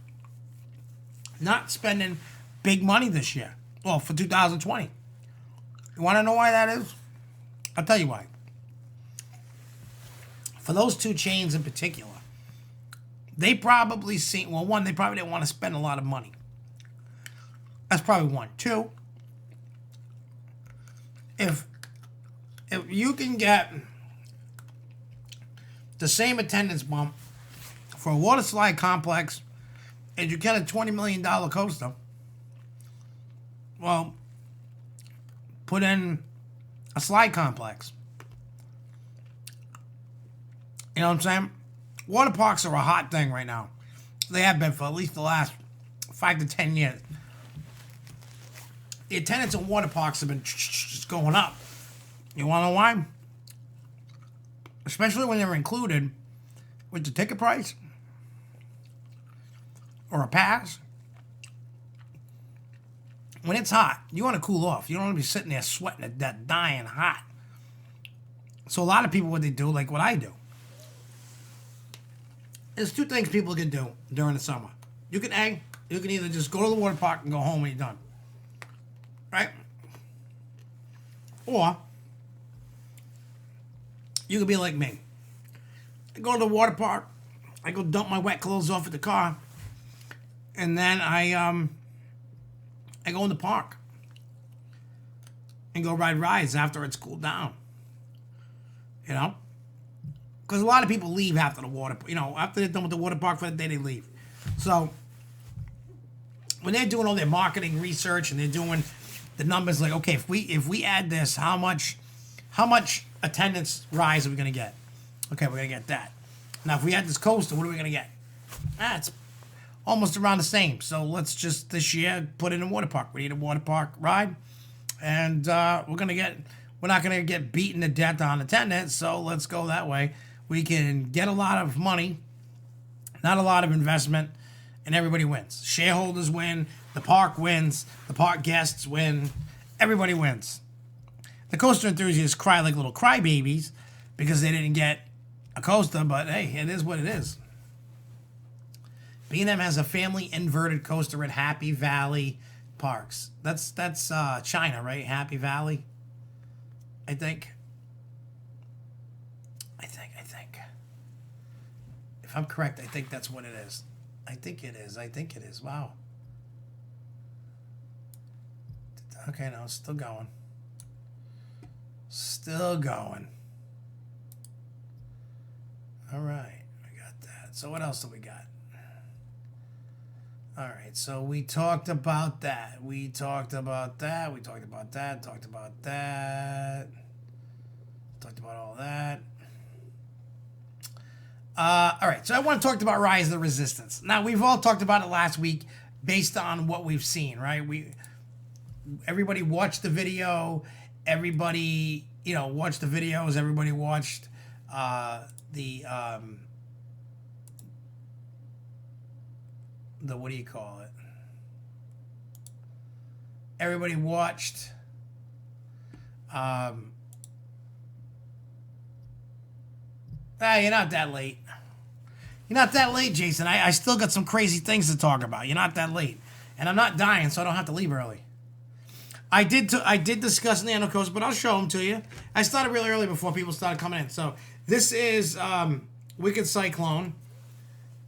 not spending big money this year. Well, for 2020. You want to know why that is? I'll tell you why. For those two chains in particular, they probably see, well, one, they probably didn't want to spend a lot of money. That's probably one. Two, if you can get the same attendance bump for a water slide complex as you get a $20 million coaster, well, put in a slide complex. You know what I'm saying? Water parks are a hot thing right now. They have been for at least the last 5 to 10 years. The attendance of water parks have been just going up. You want to know why? Especially when they're included with the ticket price or a pass. When it's hot, you want to cool off. You don't want to be sitting there sweating to death, dying hot. So a lot of people, what they do, like what I do, there's two things people can do during the summer. You can either just go to the water park and go home when you're done. Right? Or you could be like me. I go to the water park, I go dump my wet clothes off at the car, and then I go in the park and go ride rides after it's cooled down. You know? Because a lot of people leave after the water, after they're done with the water park for the day, they leave. So when they're doing all their marketing research and they're doing the numbers, like, okay, if we add this, how much attendance rise are we gonna get? Okay, we're gonna get that. Now, if we add this coaster, what are we gonna get? That's almost around the same. So let's just this year put in a water park. We need a water park ride, and we're not gonna get beaten to death on attendance. So let's go that way. We can get a lot of money, not a lot of investment, and everybody wins. Shareholders win. The park wins. The park guests win. Everybody wins. The coaster enthusiasts cry like little crybabies because they didn't get a coaster, but hey, it is what it is. B&M has a family inverted coaster at Happy Valley Parks. That's China, right? Happy Valley, I think. If I'm correct, I think that's what it is. I think it is. Wow. Okay, no, it's still going. All right, we got that. So what else do we got? All right, so we talked about that. We talked about all that. All right, so I want to talk about Rise of the Resistance. Now, we've all talked about it last week based on what we've seen, right? Everybody watched the video. Everybody, watched the videos. Everybody watched the what do you call it? Everybody watched you're not that late. You're not that late, Jason. I still got some crazy things to talk about. You're not that late. And I'm not dying, so I don't have to leave early. I did discuss Nano Coasters, but I'll show them to you. I started really early before people started coming in. So this is Wicked Cyclone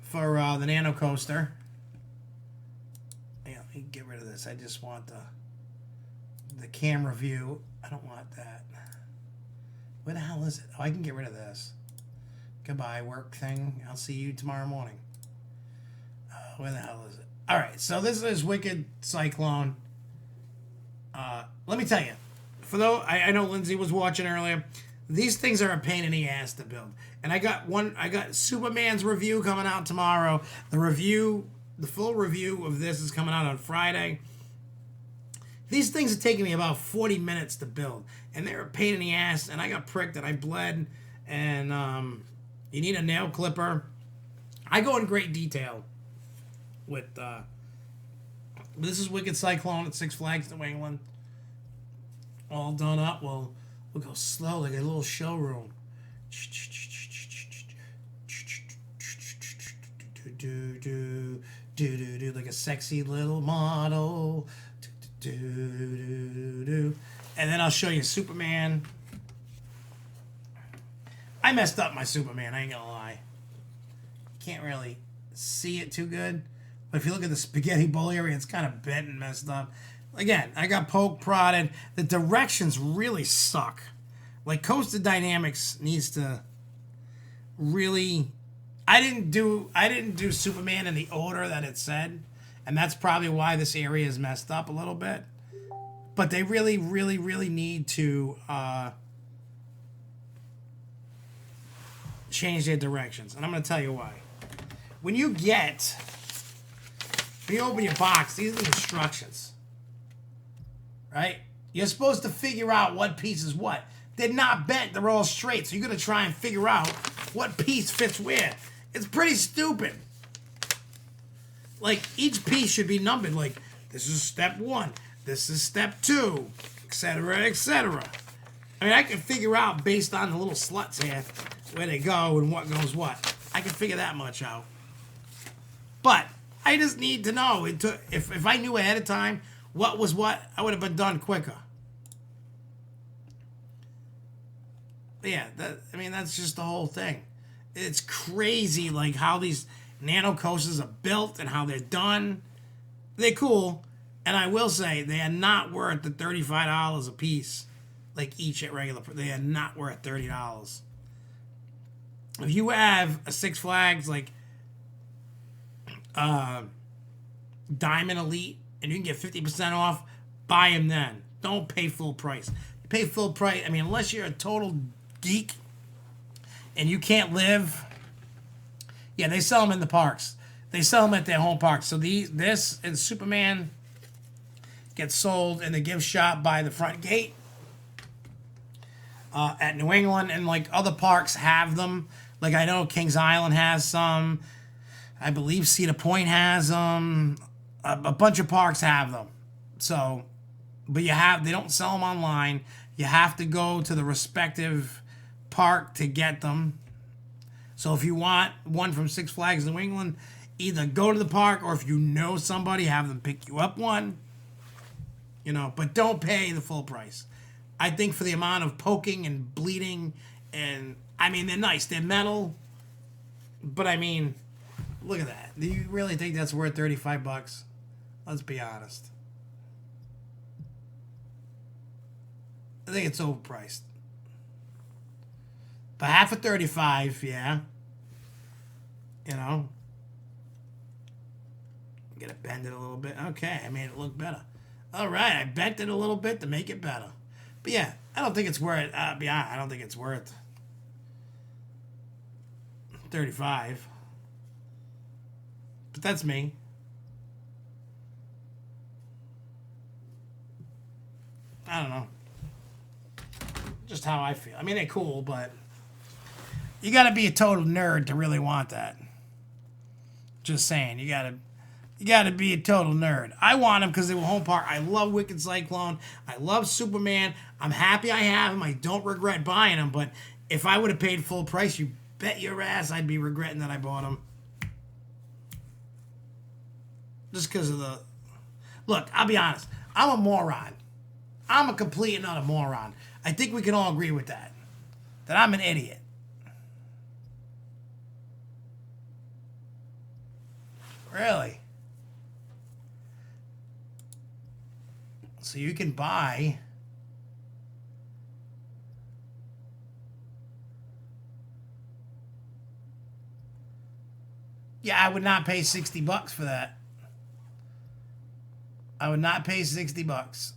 for the Nano Coaster. Yeah, let me get rid of this. I just want the camera view. I don't want that. Where the hell is it? Oh, I can get rid of this. Goodbye, work thing. I'll see you tomorrow morning. Where the hell is it? All right, so this is Wicked Cyclone. Let me tell you, for though I know Lindsay was watching earlier, these things are a pain in the ass to build. And I got Superman's review coming out tomorrow. The full review of this is coming out on Friday. These things are taking me about 40 minutes to build, and they're a pain in the ass. And I got pricked and I bled, and you need a nail clipper. I go in great detail with this is Wicked Cyclone at Six Flags New England. All done up. We'll go slow like a little showroom. Like a sexy little model. And then I'll show you Superman. I messed up my Superman, I ain't gonna lie. Can't really see it too good. But if you look at the spaghetti bowl area, it's kind of bent and messed up. Again, I got poke prodded. The directions really suck. Like Coaster Dynamics needs to really. I didn't do Superman in the order that it said, and that's probably why this area is messed up a little bit. But they really, really, really need to change their directions, and I'm going to tell you why. When you open your box, these are the instructions, right? You're supposed to figure out what piece is what. They're not bent, they're all straight, so you're going to try and figure out what piece fits where. It's pretty stupid. Like, each piece should be numbered, like, this is step 1, this is step 2, etc., etc. I mean, I can figure out, based on the little sluts here, where they go and what goes what. I can figure that much out. But I just need to know. If I knew ahead of time what was what, I would have been done quicker. But yeah, that's just the whole thing. It's crazy, like, how these Nano Coasters are built and how they're done. They're cool, and I will say they are not worth the $35 a piece, like each at regular. They are not worth $30. If you have a Six Flags like Diamond Elite and you can get 50% off, buy them then. Don't pay full price. You pay full price. I mean, unless you're a total geek and you can't live. Yeah, they sell them in the parks. They sell them at their home parks. So this and Superman gets sold in the gift shop by the front gate at New England, and like other parks have them. Like I know Kings Island has some. I believe Cedar Point has them. A bunch of parks have them. So, but they don't sell them online. You have to go to the respective park to get them. So if you want one from Six Flags New England, either go to the park, or if you know somebody, have them pick you up one. You know, but don't pay the full price. I think for the amount of poking and bleeding, and I mean, they're nice. They're metal. But I mean, look at that. Do you really think that's worth $35? Let's be honest. I think it's overpriced. But half of 35, yeah. You know. I'm gonna bend it a little bit. Okay, I made it look better. All right, I bent it a little bit to make it better. But yeah, I don't think it's worth. I don't think it's worth 35. But that's me. I don't know. Just how I feel. I mean, they're cool, but you got to be a total nerd to really want that. Just saying, you got to be a total nerd. I want them because they were home park. I love Wicked Cyclone. I love Superman. I'm happy I have them. I don't regret buying them. But if I would have paid full price, you bet your ass I'd be regretting that I bought them. Just because of the... Look, I'll be honest. I'm a moron. I'm a complete and utter moron. I think we can all agree with that. That I'm an idiot. Really? So you can buy... Yeah, I would not pay $60 for that. I would not pay $60.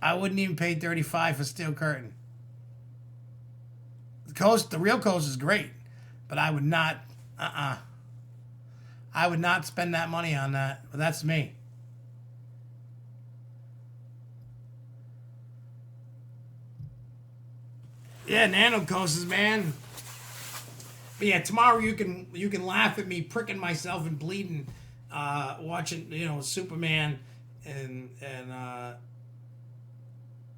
I wouldn't even pay $35 for steel curtain. The real coast is great, but I would not. I would not spend that money on that. But that's me. Yeah, Nano Coasters, man. But yeah, tomorrow you can laugh at me pricking myself and bleeding, watching Superman, and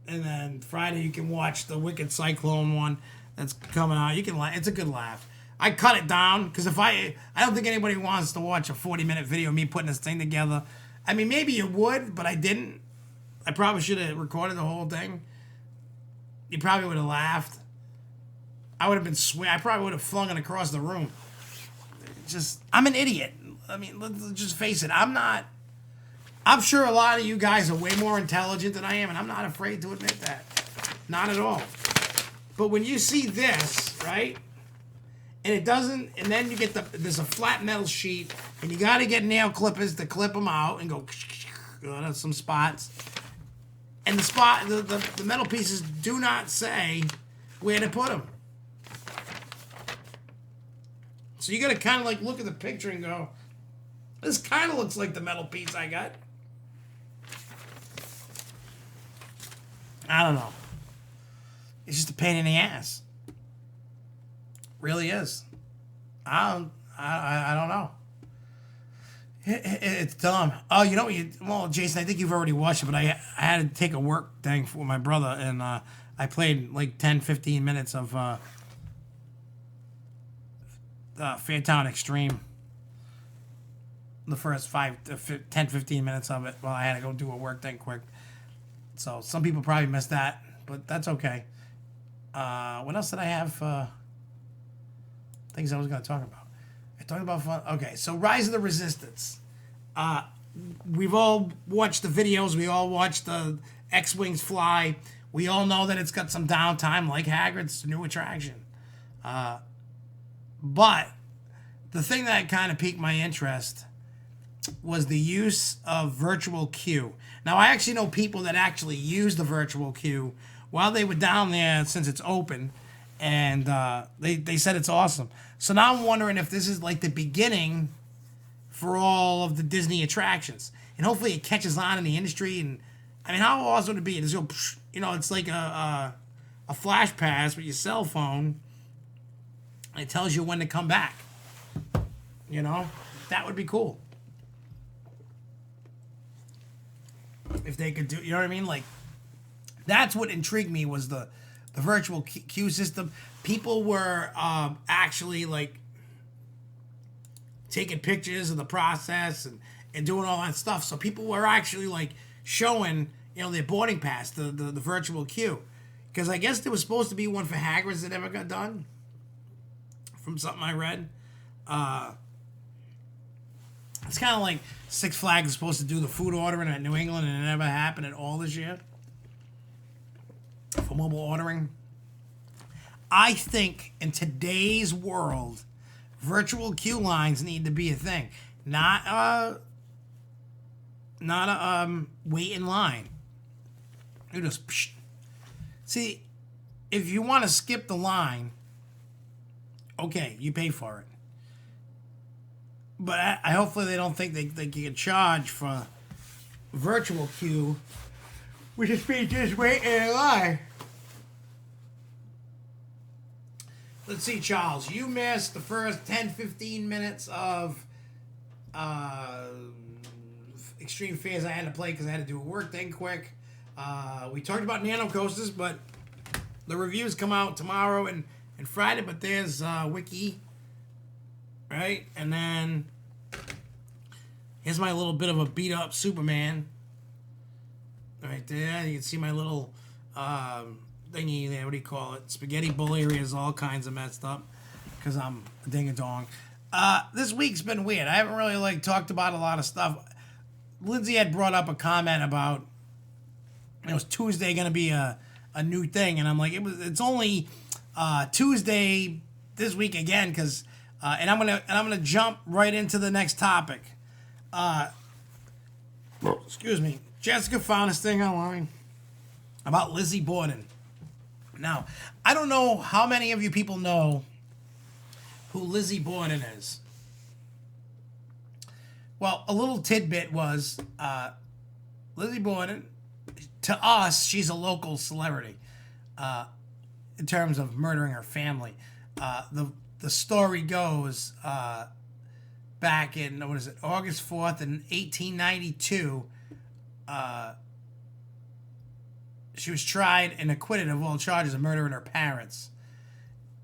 then Friday you can watch the Wicked Cyclone one that's coming out. You can laugh. It's a good laugh. I cut it down because I don't think anybody wants to watch a 40-minute video of me putting this thing together. I mean, maybe you would, but I didn't. I probably should have recorded the whole thing. You probably would have laughed. I would have been I probably would have flung it across the room. I'm an idiot. I mean, let's just face it. I'm sure a lot of you guys are way more intelligent than I am, and I'm not afraid to admit that. Not at all. But when you see this, right, and it doesn't, and then you get there's a flat metal sheet, and you got to get nail clippers to clip them out and go some spots. And the metal pieces do not say where to put them. So you got to kind of like look at the picture and go, this kind of looks like the metal piece I got. I don't know. It's just a pain in the ass. Really is. I don't know. It's dumb. Oh, you know, well, Jason, I think you've already watched it, but I had to take a work thing for my brother, and I played like 10, 15 minutes of Fairtown Extreme. The first 10, 15 minutes of it. Well, I had to go do a work thing quick. So some people probably missed that, but that's okay. What else did I have? Things I was going to talk about. I talked about fun. Okay, so Rise of the Resistance. We've all watched the videos. We all watched the X-Wings fly. We all know that it's got some downtime, like Hagrid's new attraction. But the thing that kind of piqued my interest was the use of virtual queue. Now, I actually know people that actually use the virtual queue while they were down there, since it's open, And they said it's awesome. So now I'm wondering if this is like the beginning for all of the Disney attractions. And hopefully it catches on in the industry. And I mean, how awesome would it be? It's like a flash pass with your cell phone. It tells you when to come back. You know, that would be cool. If they could do, you know what I mean? Like, that's what intrigued me was the virtual queue system. People were actually like taking pictures of the process and doing all that stuff. So people were actually like showing, their boarding pass, the virtual queue. Because I guess there was supposed to be one for Hagrid's that never got done. From something I read. It's kind of like Six Flags is supposed to do the food ordering at New England and it never happened at all this year. For mobile ordering. I think in today's world, virtual queue lines need to be a thing. Not a wait in line. You just see, if you want to skip the line, okay, you pay for it. But I hopefully they don't think they can charge for virtual queue, which is me just waiting in line. Let's see, Charles. You missed the first 10-15 minutes of Extreme Fears I had to play because I had to do a work thing quick. We talked about Nano Coasters, but the reviews come out tomorrow and Friday, but there's Wiki, right? And then here's my little bit of a beat-up Superman. Right there. You can see my little thingy there. What do you call it? Spaghetti bowl area is all kinds of messed up because I'm a ding-a-dong. This week's been weird. I haven't really talked about a lot of stuff. Lindsay had brought up a comment about was Tuesday going to be a new thing, and I'm like, it's only Tuesday this week again because and I'm gonna jump right into the next topic. Excuse me. Jessica found this thing online about Lizzie Borden. Now, I don't know how many of you people know who Lizzie Borden is. Well, a little tidbit was Lizzie Borden, to us, she's a local celebrity in terms of murdering her family. The story goes back in, August 4th in 1892, she was tried and acquitted of all charges of murdering her parents.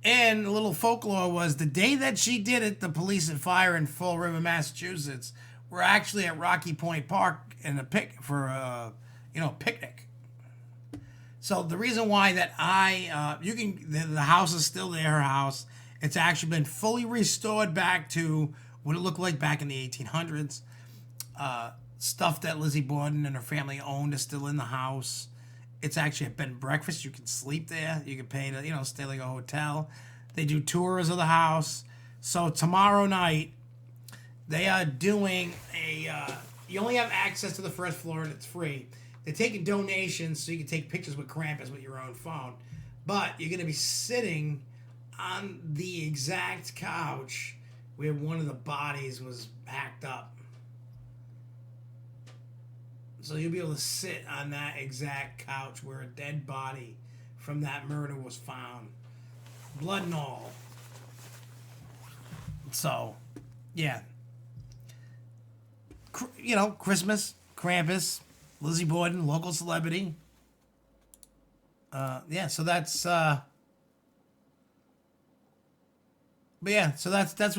And a little folklore was the day that she did it, the police and fire in Fall River, Massachusetts, were actually at Rocky Point Park in a picnic. So the reason why that the house is still there, her house. It's actually been fully restored back to what it looked like back in the 1800s. Stuff that Lizzie Borden and her family owned is still in the house. It's actually a bed and breakfast. You can sleep there. You can pay to, stay like a hotel. They do tours of the house. So tomorrow night, they are doing you only have access to the first floor and it's free. They're taking donations so you can take pictures with Krampus with your own phone. But you're going to be sitting on the exact couch where one of the bodies was hacked up. So you'll be able to sit on that exact couch where a dead body from that murder was found. Blood and all. So, yeah. Christmas, Krampus, Lizzie Borden, local celebrity. So that's... But yeah, so that's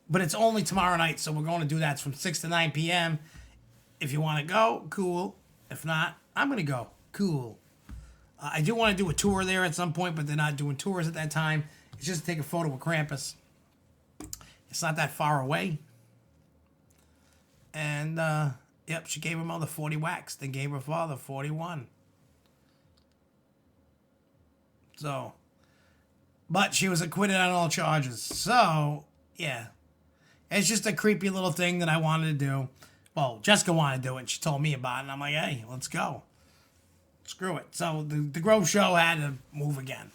but it's only tomorrow night, so we're going to do that from 6 to 9 p.m. If you want to go, cool. If not, I'm going to go. Cool. I do want to do a tour there at some point, but they're not doing tours at that time. It's just to take a photo with Krampus. It's not that far away. And, she gave her mother 40 whacks. Then gave her father 41. So, but she was acquitted on all charges. So, yeah. It's just a creepy little thing that I wanted to do. Well, Jessica wanted to do it, and she told me about it, and I'm like, hey, let's go. Screw it. So the Grove show had to move again.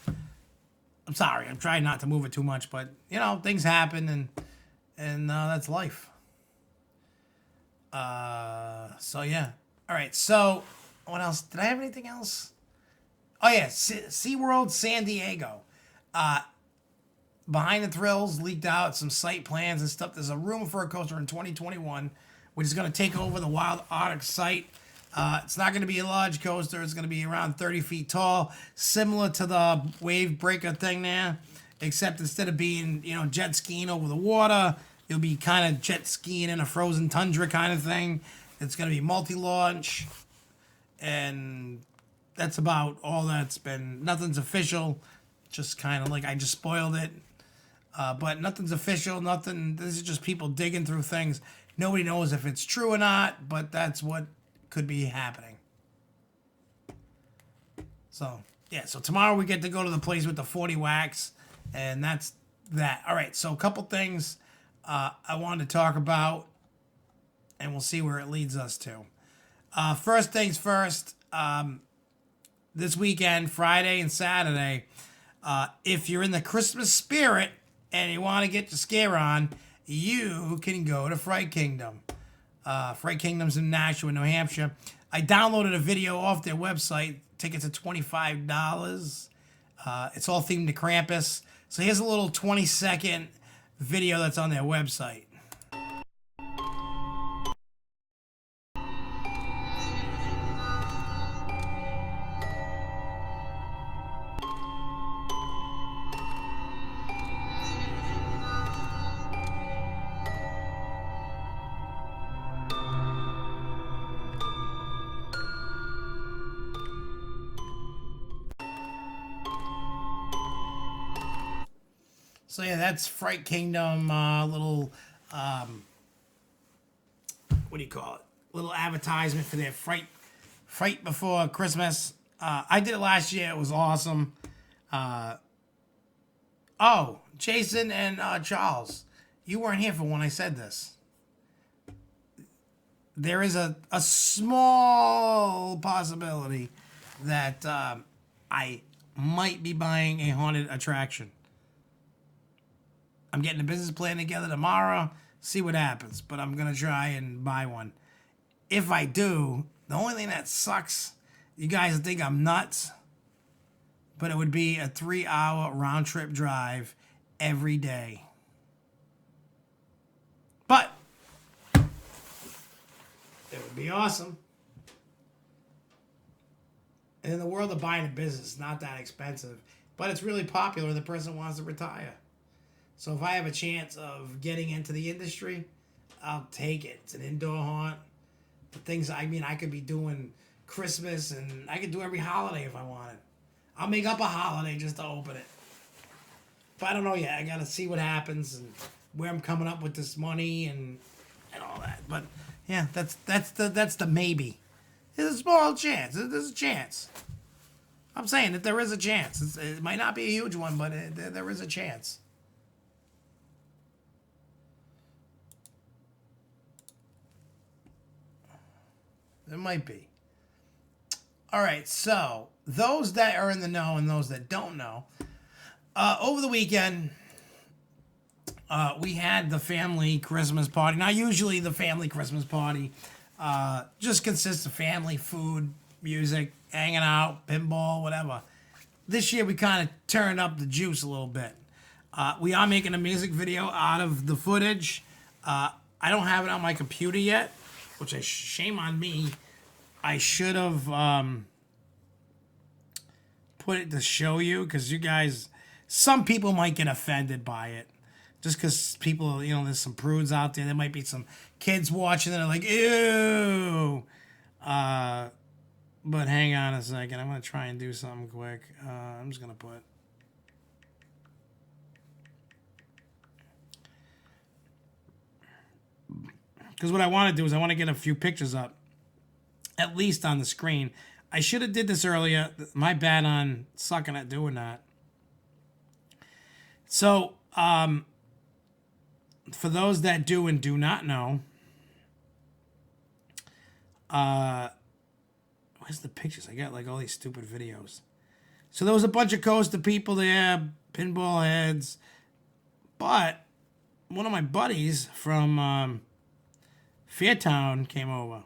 I'm sorry. I'm trying not to move it too much, but you know, things happen, and that's life. So yeah. All right. So what else? Did I have anything else? Oh yeah, SeaWorld San Diego. Behind the Thrills leaked out some site plans and stuff. There's a rumor for a coaster in 2021, which is going to take over the Wild Arctic site. It's not going to be a large coaster. It's going to be around 30 feet tall, similar to the wave breaker thing there, except instead of being, you know, jet skiing over the water, you'll be kind of jet skiing in a frozen tundra kind of thing. It's going to be multi-launch, and that's about all that's been. Nothing's official, just kind of like I just spoiled it. But nothing's official, nothing. This is just people digging through things. Nobody knows if it's true or not, but that's what could be happening. So, yeah, so tomorrow we get to go to the place with the 40 wax, and that's that. All right, so a couple things I wanted to talk about, and we'll see where it leads us to. First things first, this weekend, Friday and Saturday, if you're in the Christmas spirit and you want to get your scare on, you can go to Fright Kingdom. Fright Kingdom's in Nashua, New Hampshire. I downloaded a video off their website. Tickets are $25. It's all themed to Krampus. So here's a little 20-second video that's on their website. So yeah, that's Fright Kingdom, little, what do you call it? Little advertisement for their Fright Before Christmas. I did it last year. It was awesome. Oh, Jason and Charles, you weren't here for when I said this. There is a small possibility that I might be buying a haunted attraction. I'm getting a business plan together tomorrow, see what happens, but I'm going to try and buy one. If I do, the only thing that sucks, you guys think I'm nuts, but it would be a 3-hour round trip drive every day. But it would be awesome. And in the world of buying a business, it's not that expensive, but it's really popular and the person wants to retire. So if I have a chance of getting into the industry, I'll take it. It's an indoor haunt. The things, I mean, I could be doing Christmas and I could do every holiday if I wanted. I'll make up a holiday just to open it. But I don't know yet. I got to see what happens and where I'm coming up with this money and all that. But yeah, that's the maybe. There's a small chance. There's a chance. I'm saying that there is a chance. It might not be a huge one, but there is a chance. There might be. All right, so those that are in the know and those that don't know, over the weekend, we had the family Christmas party. Now, usually the family Christmas party just consists of family, food, music, hanging out, pinball, whatever. This year, we kind of turned up the juice a little bit. We are making a music video out of the footage. I don't have it on my computer yet, which shame on me. I should have put it to show you, because you guys, some people might get offended by it. Just because people, you know, there's some prudes out there. There might be some kids watching that are like, ew. But hang on a second. I'm going to try and do something quick. I'm just going to put... Because what I want to do is I want to get a few pictures up, at least on the screen. I should have did this earlier. My bad on sucking at doing that. So, for those that do and do not know, where's the pictures? I got like all these stupid videos. So there was a bunch of coaster people there, pinball heads. But one of my buddies from Fairtown came over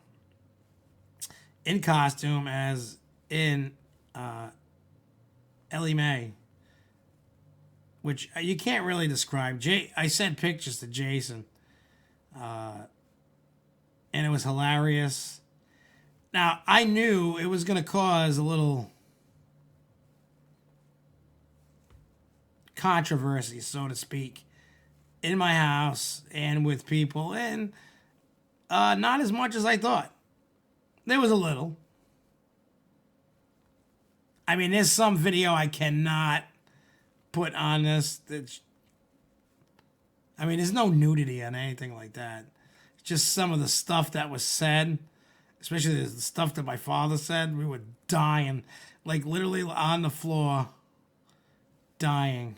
in costume as in Ellie Mae, which you can't really describe. I sent pictures to Jason, and it was hilarious. Now, I knew it was going to cause a little controversy, so to speak, in my house and with people, and not as much as I thought. There was a little. I mean, there's some video I cannot put on this. I mean, there's no nudity on anything like that. It's just some of the stuff that was said, especially the stuff that my father said. We were dying, like literally on the floor, dying.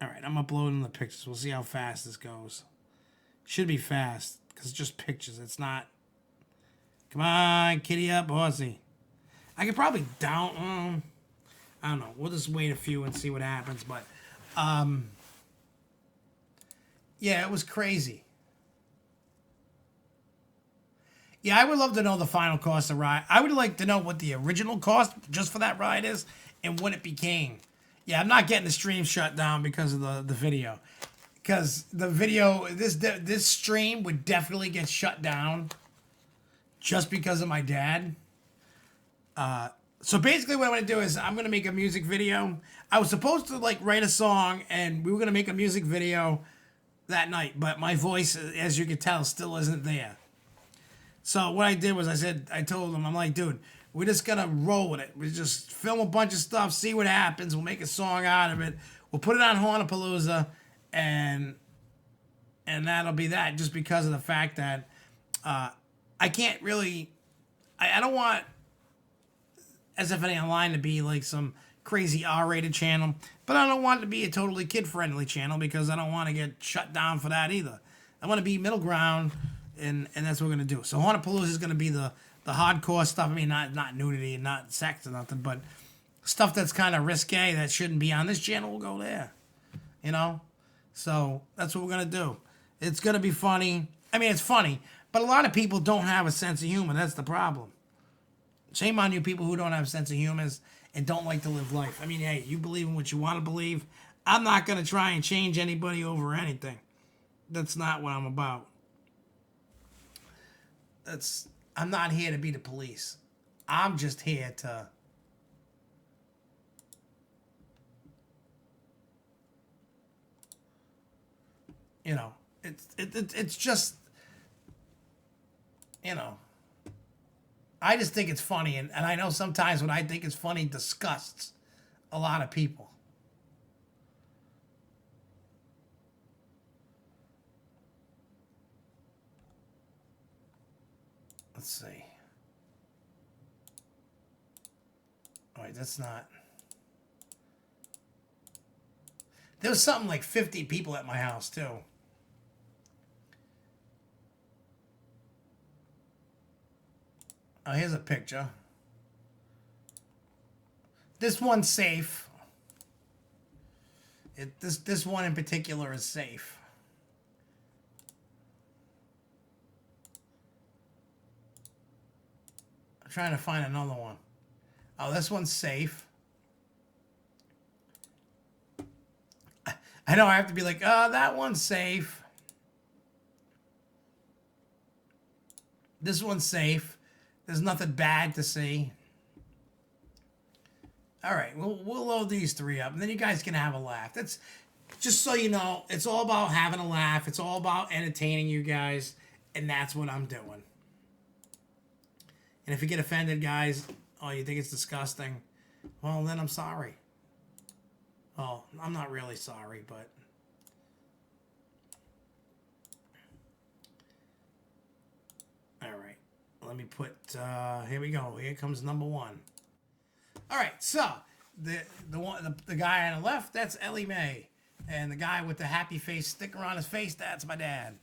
All right, I'm uploading the pictures. We'll see how fast this goes. Should be fast, because it's just pictures. It's not... Come on, kitty up, horsey. I could probably I don't know. We'll just wait a few and see what happens. But, yeah, it was crazy. Yeah, I would love to know the final cost of the ride. I would like to know what the original cost just for that ride is and what it became. Yeah, I'm not getting the stream shut down because of the video. Because the video, this stream would definitely get shut down just because of my dad. So basically what I'm going to do is I'm going to make a music video. I was supposed to like write a song and we were going to make a music video that night. But my voice, as you can tell, still isn't there. So what I did was I told him, I'm like, dude, we're just going to roll with it. We just film a bunch of stuff, see what happens. We'll make a song out of it. We'll put it on Hornapalooza and that'll be that, just because of the fact that I can't really, I don't want SFNEOnline to be like some crazy R-rated channel, but I don't want it to be a totally kid-friendly channel because I don't want to get shut down for that either. I want to be middle ground, and that's what we're going to do. So Hornapalooza is going to be the hardcore stuff. I mean, not nudity and not sex or nothing, but stuff that's kind of risque that shouldn't be on this channel will go there, you know? So that's what we're going to do. It's going to be funny. I mean, it's funny, but a lot of people don't have a sense of humor. That's the problem. Shame on you people who don't have a sense of humor and don't like to live life. I mean, hey, you believe in what you want to believe. I'm not going to try and change anybody over anything. That's not what I'm about. I'm not here to be the police. I'm just here to... You know, it's just... You know... I just think it's funny, and I know sometimes what I think is funny disgusts a lot of people. Let's see. All right, that's not... There was something like 50 people at my house, too. Oh, here's a picture. This one's safe. This one in particular is safe. I'm trying to find another one. Oh, this one's safe. I know I have to be like, oh, that one's safe. This one's safe. There's nothing bad to see. All right, we'll load these three up, and then you guys can have a laugh. That's just so you know, it's all about having a laugh. It's all about entertaining you guys, and that's what I'm doing. And if you get offended, guys, oh, you think it's disgusting, well, then I'm sorry. Well, I'm not really sorry, but... All right. Let me put, here we go. Here comes number one. All right, so the guy on the left, that's Ellie Mae. And the guy with the happy face sticker on his face, that's my dad.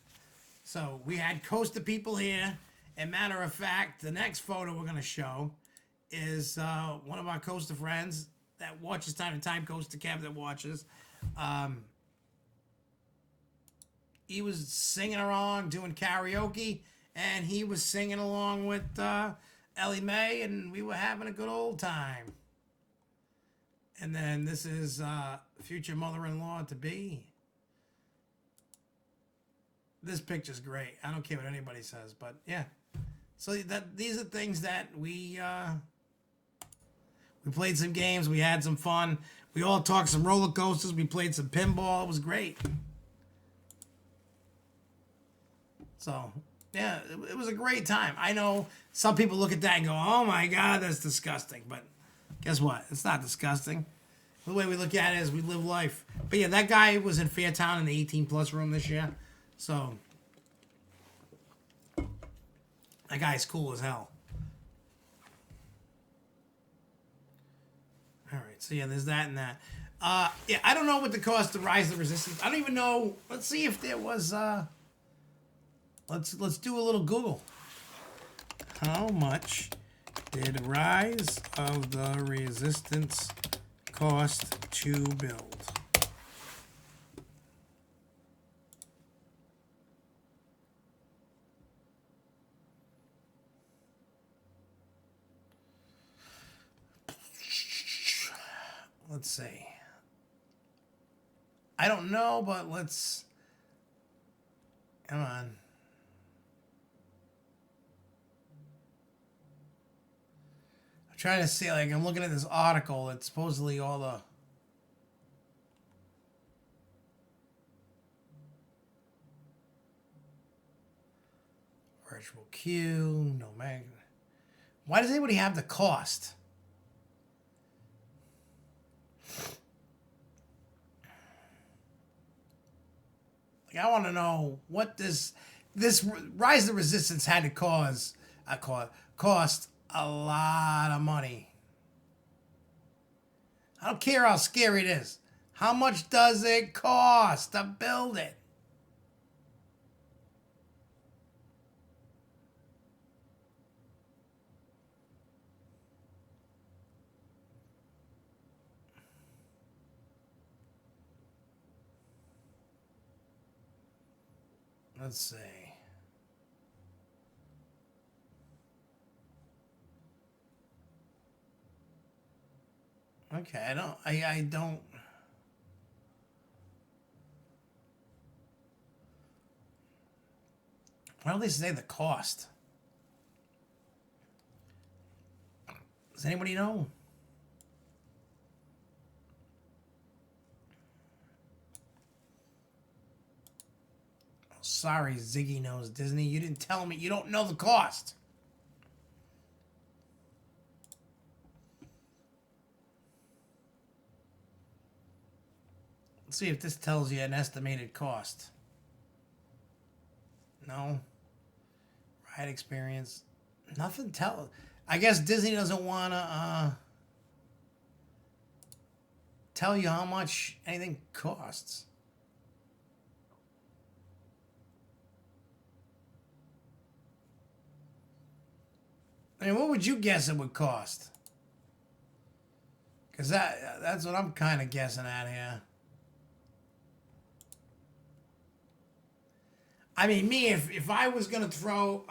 So we had coaster people here. And matter of fact, the next photo we're going to show is one of our coaster friends. that watches time to time, Coaster Cab that watches. He was singing along, doing karaoke, and he was singing along with Ellie Mae, and we were having a good old time. And then this is future mother-in-law to be. This picture's great. I don't care what anybody says, but yeah. So these are things that we played some games. We had some fun. We all talked some roller coasters. We played some pinball. It was great. So yeah, it was a great time. I know some people look at that and go, "Oh my God, that's disgusting." But guess what? It's not disgusting. The way we look at it is we live life. But yeah, that guy was in Fairtown in the 18+ room this year. So that guy's cool as hell. All right, so yeah, there's that and that. Yeah, I don't know what the cost to Rise the Resistance. I don't even know. Let's see if there was. Let's do a little Google. How much did Rise of the Resistance cost to build? Let's see. I don't know, but let's... Come on. I'm trying to see, like, I'm looking at this article. It's supposedly all the... Virtual queue, no magnet. Why does anybody have the cost? Like, I want to know what this Rise of the Resistance had to cost a lot of money. I don't care how scary it is. How much does it cost to build it? Let's see. Okay, I don't. Why don't they say the cost? Does anybody know? Sorry, Ziggy knows Disney. You didn't tell me. You don't know the cost. Let's see if this tells you an estimated cost. No. Ride experience. Nothing tell. I guess Disney doesn't want to tell you how much anything costs. I mean, what would you guess it would cost? Because that's what I'm kind of guessing at here. I mean, me, if I was going to throw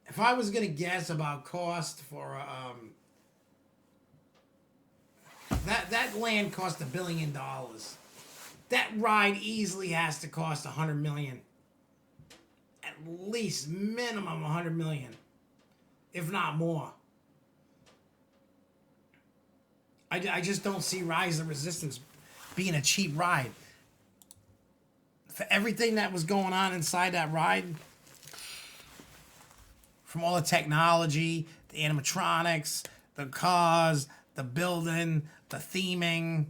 if I was going to guess about cost for that land cost $1 billion. That ride easily has to cost $100 million. At least minimum 100 million, if not more. I just don't see Rise of Resistance being a cheap ride. For everything that was going on inside that ride, from all the technology, the animatronics, the cars, the building, the theming.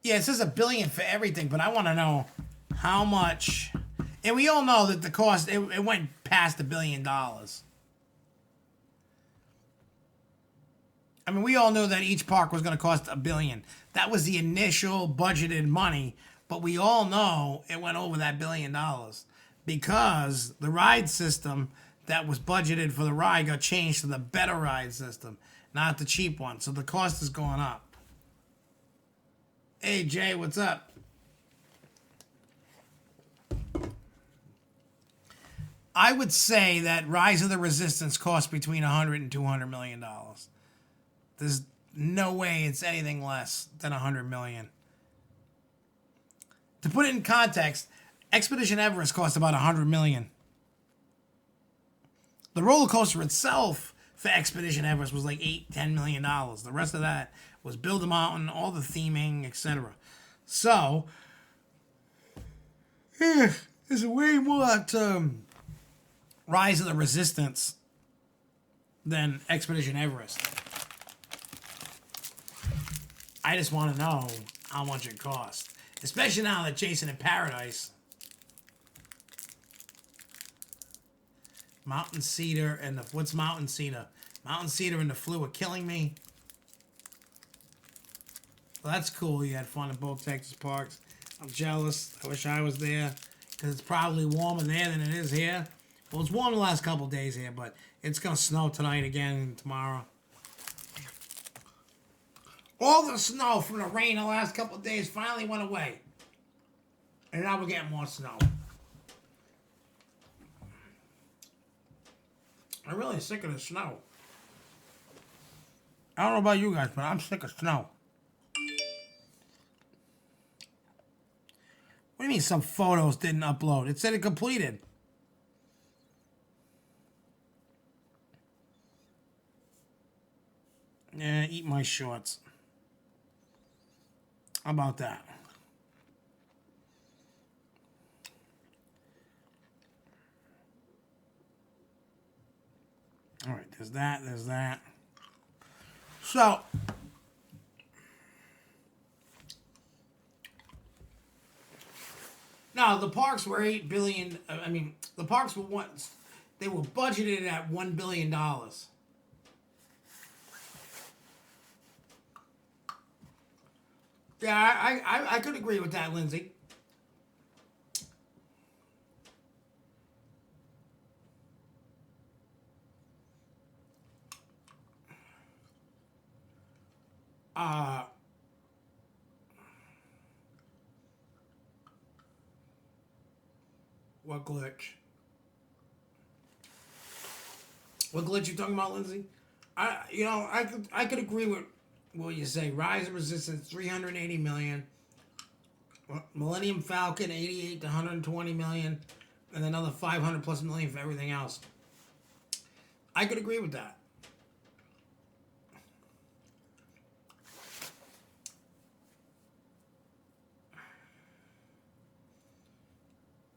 Yeah, it says $1 billion for everything, but I want to know how much. And we all know that the cost, it went past $1 billion. I mean, we all knew that each park was going to cost $1 billion. That was the initial budgeted money, but we all know it went over that $1 billion. because the ride system that was budgeted for the ride got changed to the better ride system, not the cheap one. So the cost is going up. Hey, Jay, what's up? I would say that Rise of the Resistance cost between $100 and $200 million. There's no way it's anything less than $100 million. To put it in context, Expedition Everest cost about $100 million. The roller coaster itself for Expedition Everest was like $8-10 million. The rest of that was Build a Mountain, all the theming, etc. So, there's way more to Rise of the Resistance than Expedition Everest. I just want to know how much it costs. Especially now that Jason in Paradise, Mountain Cedar and the, what's Mountain Cedar? Mountain Cedar and the Flu are killing me. Well, that's cool. You had fun in both Texas parks. I'm jealous. I wish I was there because it's probably warmer there than it is here. Well, it's warm the last couple days here, but it's going to snow tonight again and tomorrow. All the snow from the rain the last couple of days finally went away. And now we're getting more snow. I'm really sick of the snow. I don't know about you guys, but I'm sick of snow. What do you mean some photos didn't upload? It said it completed. Yeah, eat my shorts. How about that? All right, there's that. So, now the parks were $8 billion. I mean, the parks were once, they were budgeted at $1 billion. Yeah, I could agree with that, Lindsay. What glitch? What glitch you talking about, Lindsay? I could agree with what you say. Rise of Resistance, 380 million. Millennium Falcon, 88 to 120 million, and another 500 plus million for everything else. I could agree with that.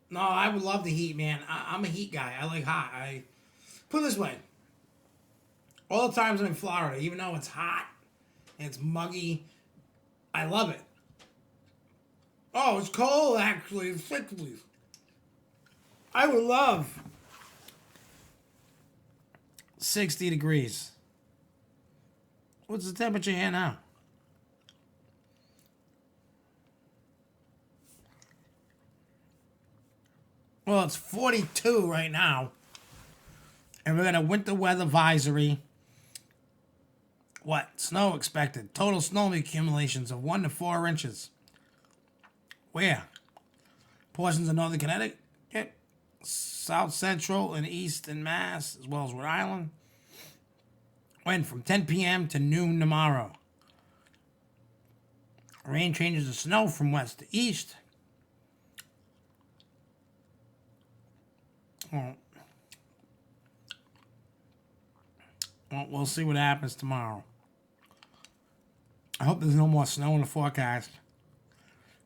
No, I would love the heat, man. I'm a heat guy. I like hot. I put it this way. All the times I'm in Florida, even though it's hot and it's muggy, I love it. Oh, it's cold, actually. It's 60s. I would love 60 degrees. What's the temperature here now? Well, it's 42 right now. And we're going to winter weather advisory. What? Snow expected. Total snow accumulations of 1 to 4 inches. Where? Portions of northern Connecticut, south central and eastern Mass, as well as Rhode Island. Wind from 10 p.m. to noon tomorrow. Rain changes to snow from west to east. Well, we'll see what happens tomorrow. I hope there's no more snow in the forecast.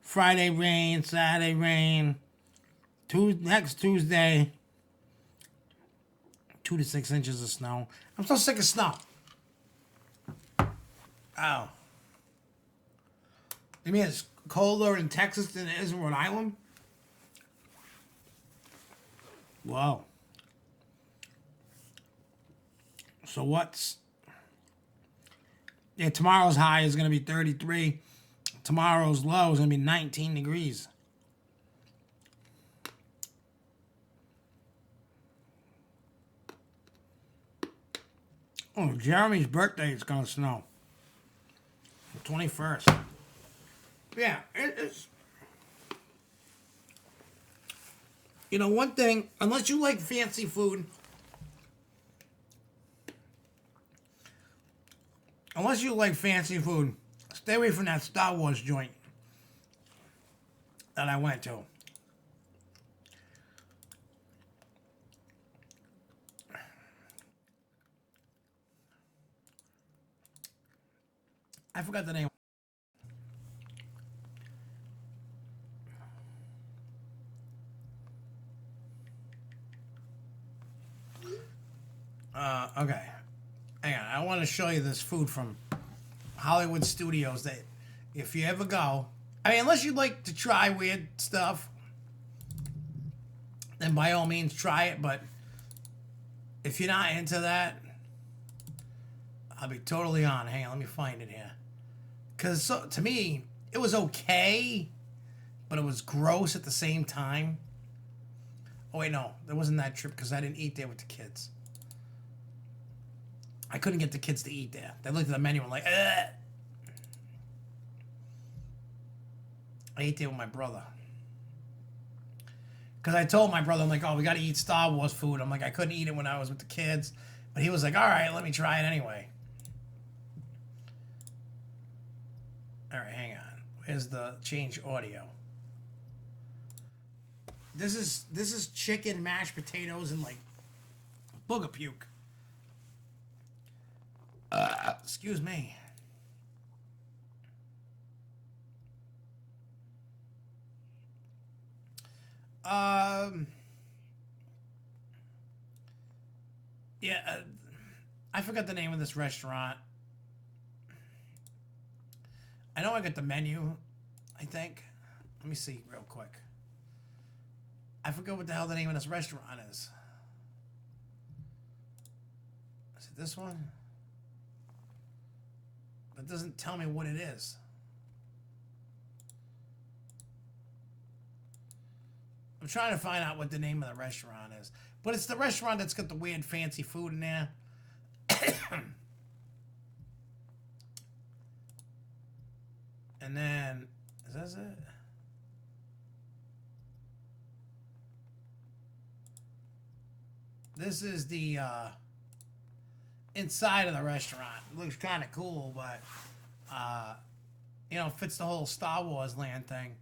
Friday rain, Saturday rain. Next Tuesday, 2 to 6 inches of snow. I'm so sick of snow. Oh. You mean it's colder in Texas than it is in Rhode Island? Whoa. So what's... Yeah, tomorrow's high is going to be 33. Tomorrow's low is going to be 19 degrees. Oh, Jeremy's birthday is gonna snow. The 21st. Yeah, it's. You know, one thing, unless you like fancy food, stay away from that Star Wars joint that I went to. I forgot the name. Okay. Hang on. I want to show you this food from Hollywood Studios that if you ever go, I mean, unless you like to try weird stuff, then by all means try it. But if you're not into that, I'll be totally on. Hang on, let me find it here. Because so, to me, it was okay, but it was gross at the same time. Oh, wait, no. There wasn't that trip because I didn't eat there with the kids. I couldn't get the kids to eat there. They looked at the menu and like, ugh. I ate there with my brother. Because I told my brother, I'm like, oh, we got to eat Star Wars food. I'm like, I couldn't eat it when I was with the kids. But he was like, all right, let me try it anyway. All right, hang on. Where's the change audio? This is chicken, mashed potatoes, and like booger puke. Excuse me. Yeah, I forgot the name of this restaurant. I know I got the menu, I think. Let me see real quick. I forgot what the hell the name of this restaurant is. Is it this one? It doesn't tell me what it is. I'm trying to find out what the name of the restaurant is. But it's the restaurant that's got the weird fancy food in there. And then, is that it? This is the inside of the restaurant. It looks kind of cool, but you know, fits the whole Star Wars land thing.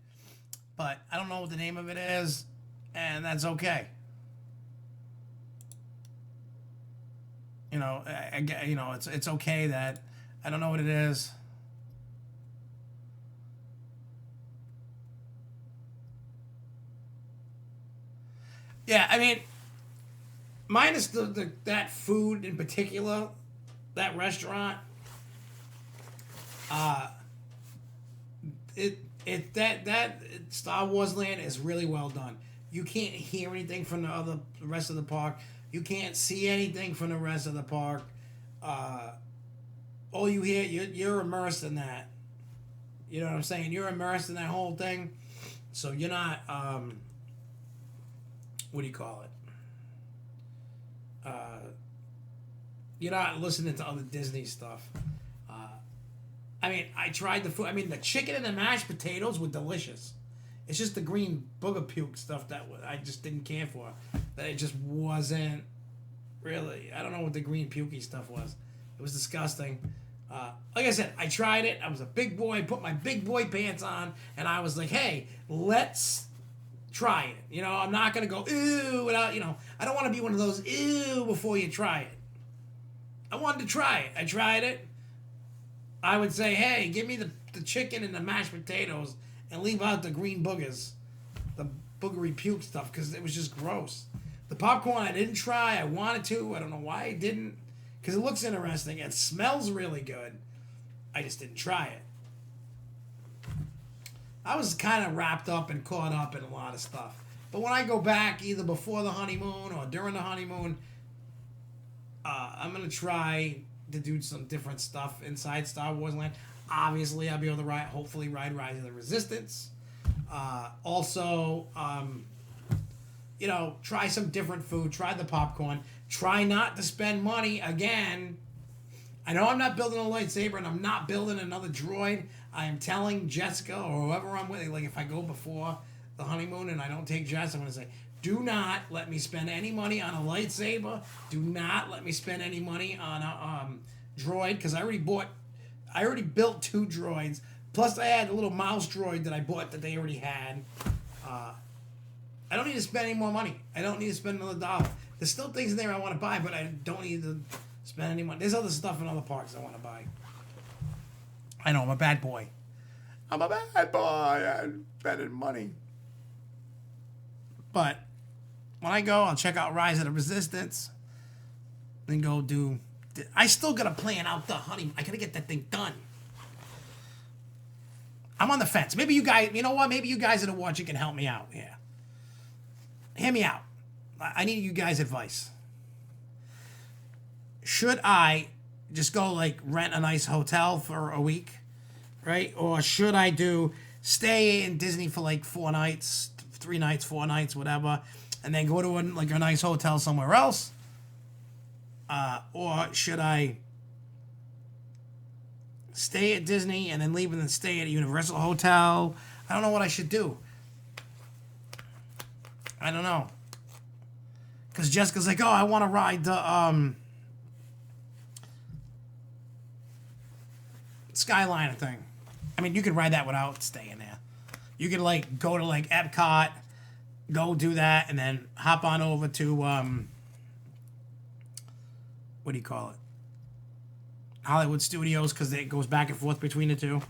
But I don't know what the name of it is, and that's okay. You know, you know, it's okay that I don't know what it is. Yeah, I mean, minus that food in particular, that restaurant, that Star Wars land is really well done. You can't hear anything from the rest of the park. You can't see anything from the rest of the park. All you hear, you're immersed in that. You know what I'm saying? You're immersed in that whole thing. So you're not, what do you call it? You're not listening to other Disney stuff. I mean, I tried the food. I mean, the chicken and the mashed potatoes were delicious. It's just the green booger puke stuff that I just didn't care for. That it just wasn't really. I don't know what the green pukey stuff was. It was disgusting. Like I said, I tried it. I was a big boy, put my big boy pants on, and I was like, hey, let's try it. You know, I'm not going to go, ew, without, you know, I don't want to be one of those, ew, before you try it. I wanted to try it. I tried it. I would say, hey, give me the chicken and the mashed potatoes and leave out the green boogers, the boogery puke stuff, because it was just gross. The popcorn I didn't try. I wanted to. I don't know why I didn't, because it looks interesting. It smells really good. I just didn't try it. I was kind of wrapped up and caught up in a lot of stuff. But when I go back, either before the honeymoon or during the honeymoon, I'm going to try to do some different stuff inside Star Wars Land. Obviously, I'll be able to hopefully ride Rise of the Resistance. Also, you know, try some different food. Try the popcorn. Try not to spend money, again, I know I'm not building a lightsaber, and I'm not building another droid. I am telling Jessica or whoever I'm with, like if I go before the honeymoon and I don't take Jess, I'm going to say, do not let me spend any money on a lightsaber. Do not let me spend any money on a droid, because I already built 2 droids. Plus I had a little mouse droid that I bought that they already had. I don't need to spend any more money. I don't need to spend another $1. There's still things in there I want to buy, but I don't need to spend any money. There's other stuff in other parks I want to buy. I know, I'm a bad boy. I'm a bad boy. I'm spending money. But when I go, I'll check out Rise of the Resistance. Then go do... I still got to plan out the honeymoon. I got to get that thing done. I'm on the fence. Maybe you guys... You know what? Maybe you guys that are watching can help me out. Yeah. Hear me out. I need you guys' advice. Should I just go like rent a nice hotel for a week, right? Or should I stay in Disney for like 4 nights, 3 nights, 4 nights, whatever, and then go to a nice hotel somewhere else? Or should I stay at Disney and then leave and then stay at a Universal hotel? I don't know what I should do. I don't know. Because Jessica's like, oh, I want to ride the Skyliner thing. I mean, you could ride that without staying there. You could, like, go to, like, Epcot, go do that, and then hop on over to, what do you call it? Hollywood Studios, because it goes back and forth between the two.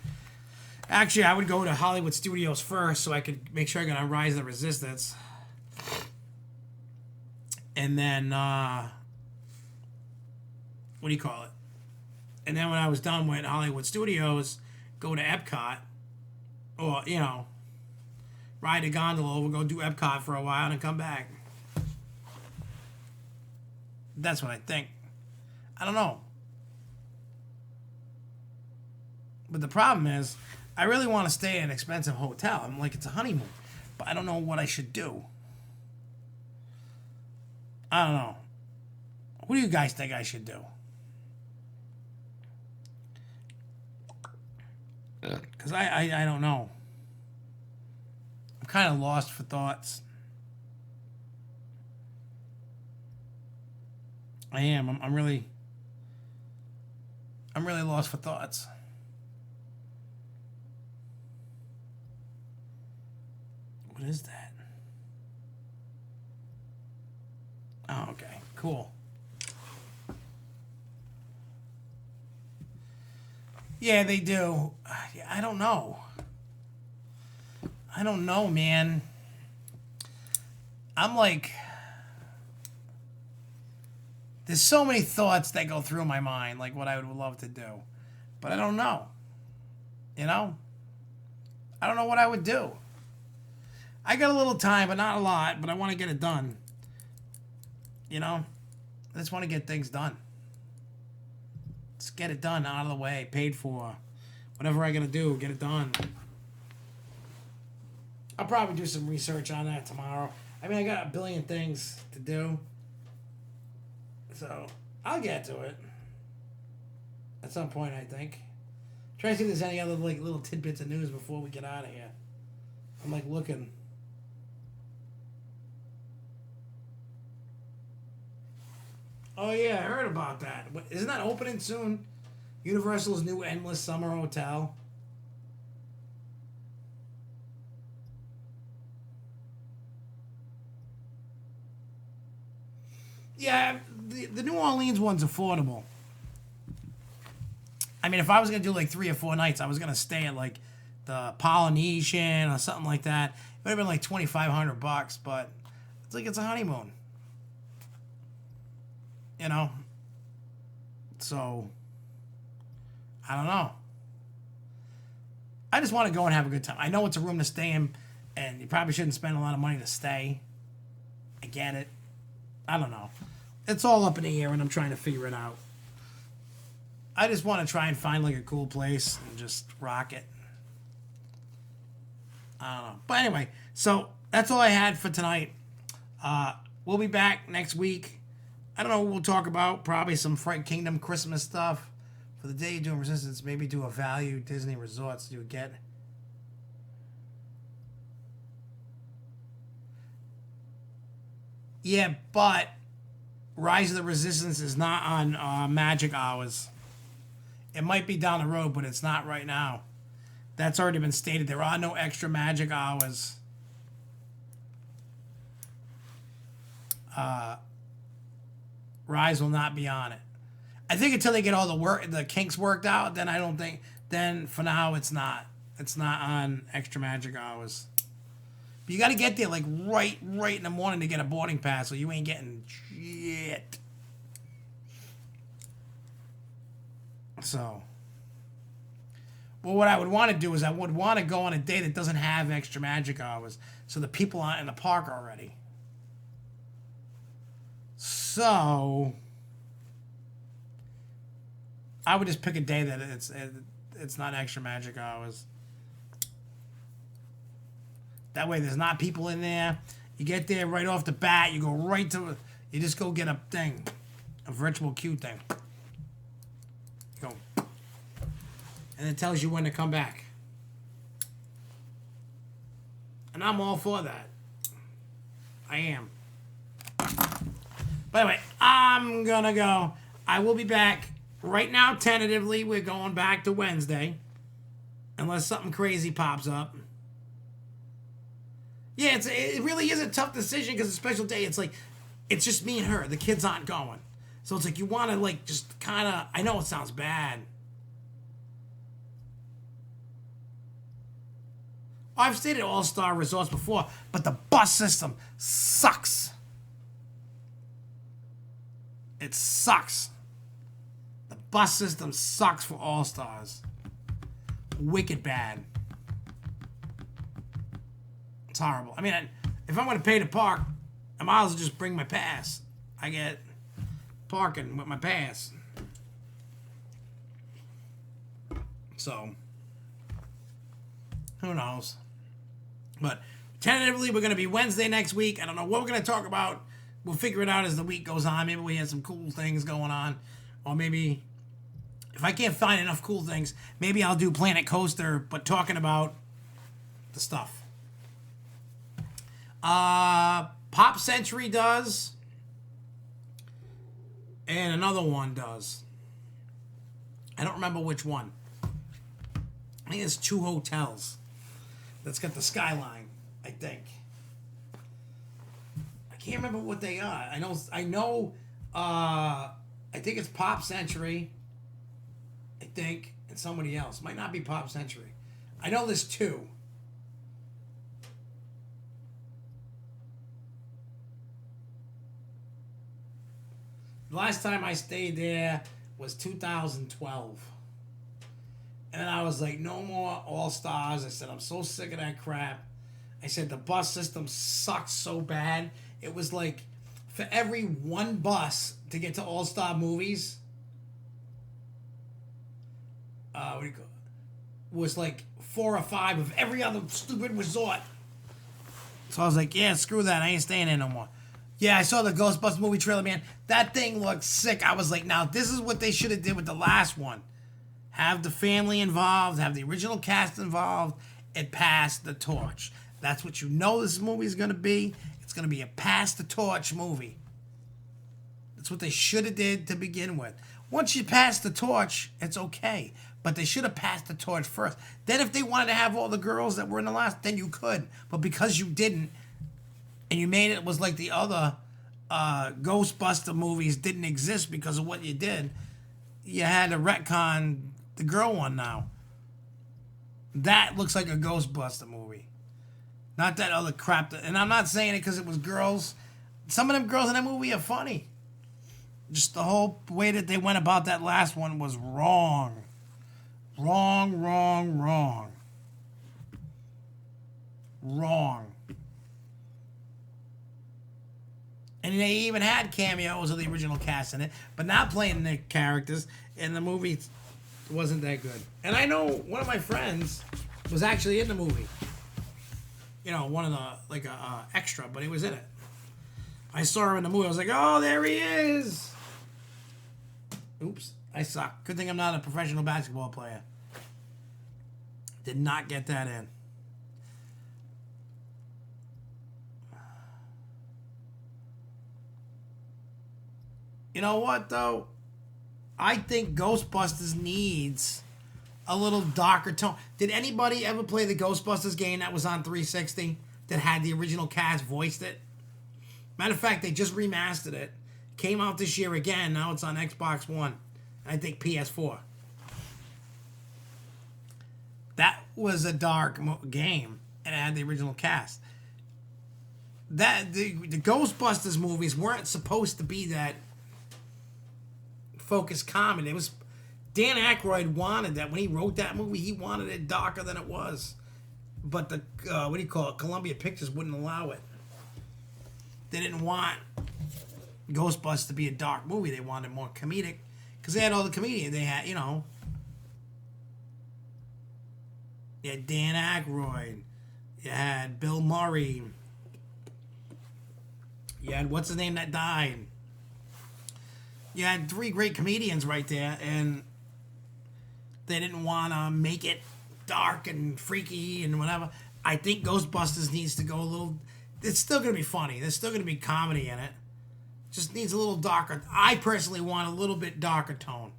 Actually, I would go to Hollywood Studios first so I could make sure I got on Rise of the Resistance. And then, what do you call it? And then when I was done with Hollywood Studios, go to Epcot. Or, you know, ride a gondola over, go do Epcot for a while, and come back. That's what I think. I don't know. But the problem is, I really want to stay in an expensive hotel. I'm like, it's a honeymoon. But I don't know what I should do. I don't know. What do you guys think I should do? Because I don't know. I'm kind of lost for thoughts. I am. I'm really lost for thoughts. What is that? Oh, okay. Cool. Yeah, they do. I don't know. I don't know, man. I'm like... There's so many thoughts that go through my mind, like what I would love to do. But I don't know. You know? I don't know what I would do. I got a little time, but not a lot, but I want to get it done. You know, I just want to get things done. Just get it done, out of the way, paid for. Whatever I got to do, get it done. I'll probably do some research on that tomorrow. I mean, I got a billion things to do. So, I'll get to it. At some point, I think. Try to see if there's any other like little tidbits of news before we get out of here. I'm like looking. Oh yeah, I heard about that. Isn't that opening soon? Universal's new Endless Summer Hotel. Yeah, the New Orleans one's affordable. I mean, if I was going to do like 3 or 4 nights, I was going to stay at like the Polynesian or something like that. It would have been like $2,500, but it's like it's a honeymoon. You know? So, I don't know. I just want to go and have a good time. I know it's a room to stay in, and you probably shouldn't spend a lot of money to stay. I get it. I don't know. It's all up in the air, and I'm trying to figure it out. I just want to try and find like a cool place and just rock it. I don't know. But anyway, so that's all I had for tonight. We'll be back next week. I don't know what we'll talk about. Probably some Fright Kingdom Christmas stuff. For the day you're doing Resistance, maybe do a value Disney Resorts. You get. Yeah, but Rise of the Resistance is not on Magic Hours. It might be down the road, but it's not right now. That's already been stated. There are no extra Magic Hours. Rise will not be on it. I think until they get all the kinks worked out, then I don't think. Then for now, it's not. It's not on extra Magic Hours. But you got to get there like right in the morning to get a boarding pass, so you ain't getting shit. So, well, what I would want to do is I would want to go on a day that doesn't have extra Magic Hours, so the people aren't in the park already. So, I would just pick a day that it's not extra Magic Hours. That way there's not people in there. You get there right off the bat. You go right to... You just go get a thing. A virtual queue thing. You go. And it tells you when to come back. And I'm all for that. I am. But anyway, I'm gonna go. I will be back. Right now, tentatively, we're going back to Wednesday. Unless something crazy pops up. Yeah, it really is a tough decision because it's a special day. It's like, it's just me and her. The kids aren't going. So it's like you want to, like, just kind of... I know it sounds bad. I've stayed at All-Star Resorts before, but the bus system sucks. It sucks. The bus system sucks for All-Stars. Wicked bad. It's horrible. I mean, if I'm going to pay to park, I might as well just bring my pass. I get parking with my pass. So, who knows? But tentatively, we're going to be Wednesday next week. I don't know what we're going to talk about. We'll figure it out as the week goes on. Maybe we have some cool things going on. Or maybe, if I can't find enough cool things, maybe I'll do Planet Coaster, but talking about the stuff. Pop Century does. And another one does. I don't remember which one. I think it's 2 hotels. That's got the skyline, I think. I can't remember what they are. I know, I think it's Pop Century. I think, and somebody else. Might not be Pop Century. I know there's 2. The last time I stayed there was 2012. And I was like, no more All-Stars. I said, I'm so sick of that crap. I said, the bus system sucks so bad. It was like, for every one bus to get to All-Star movies, was like 4 or 5 of every other stupid resort. So I was like, yeah, screw that. I ain't staying there no more. Yeah, I saw the Ghostbusters movie trailer, man. That thing looked sick. I was like, now, this is what they should have did with the last one. Have the family involved, have the original cast involved, and pass the torch. That's what you know this movie is going to be. It's going to be a pass the torch movie. That's what they should have did to begin with. Once you pass the torch, it's okay. But they should have passed the torch first. Then if they wanted to have all the girls that were in the last, then you could. But because you didn't, and you made it was like the other Ghostbuster movies didn't exist because of what you did, you had to retcon the girl one now. That looks like a Ghostbuster movie. Not that other crap. And I'm not saying it because it was girls. Some of them girls in that movie are funny. Just the whole way that they went about that last one was wrong. Wrong. And they even had cameos of the original cast in it, but not playing the characters, and the movie wasn't that good. And I know one of my friends was actually in the movie. You know, one of the, like a extra, but he was in it. I saw him in the movie. I was like, oh, there he is. Oops, I suck. Good thing I'm not a professional basketball player. Did not get that in. You know what, though? I think Ghostbusters needs a little darker tone. Did anybody ever play the Ghostbusters game that was on 360 that had the original cast voiced it? Matter of fact, they just remastered it. Came out this year again. Now it's on Xbox One. And I think PS4. That was a dark game, and it had the original cast. That the Ghostbusters movies weren't supposed to be that focused comedy. It was Dan Aykroyd wanted that when he wrote that movie. He wanted it darker than it was, but the Columbia Pictures wouldn't allow it. They didn't want Ghostbusters to be a dark movie. They wanted more comedic because they had all the comedians. They had, you had Dan Aykroyd, you had Bill Murray, you had what's his name that died. You had 3 great comedians right there, and they didn't want to make it dark and freaky and whatever. I think Ghostbusters needs to go a little. It's still going to be funny. There's still going to be comedy in it. Just needs a little darker. I personally want a little bit darker tone.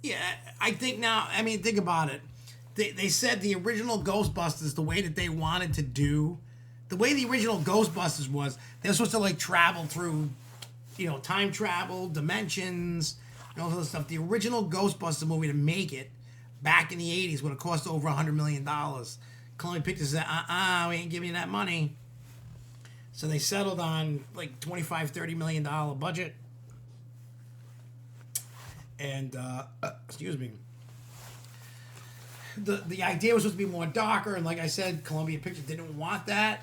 Yeah, I think now, I mean, think about it. They said the original Ghostbusters, the way that they wanted to do, the way the original Ghostbusters was, they were supposed to like travel through, time travel, dimensions, and all that stuff. The original Ghostbusters movie, to make it back in the 80s, would have cost over $100 million. Columbia Pictures said, we ain't giving you that money. So they settled on like $25-30 million budget. And, excuse me, the idea was supposed to be more darker, and like I said, Columbia Pictures didn't want that.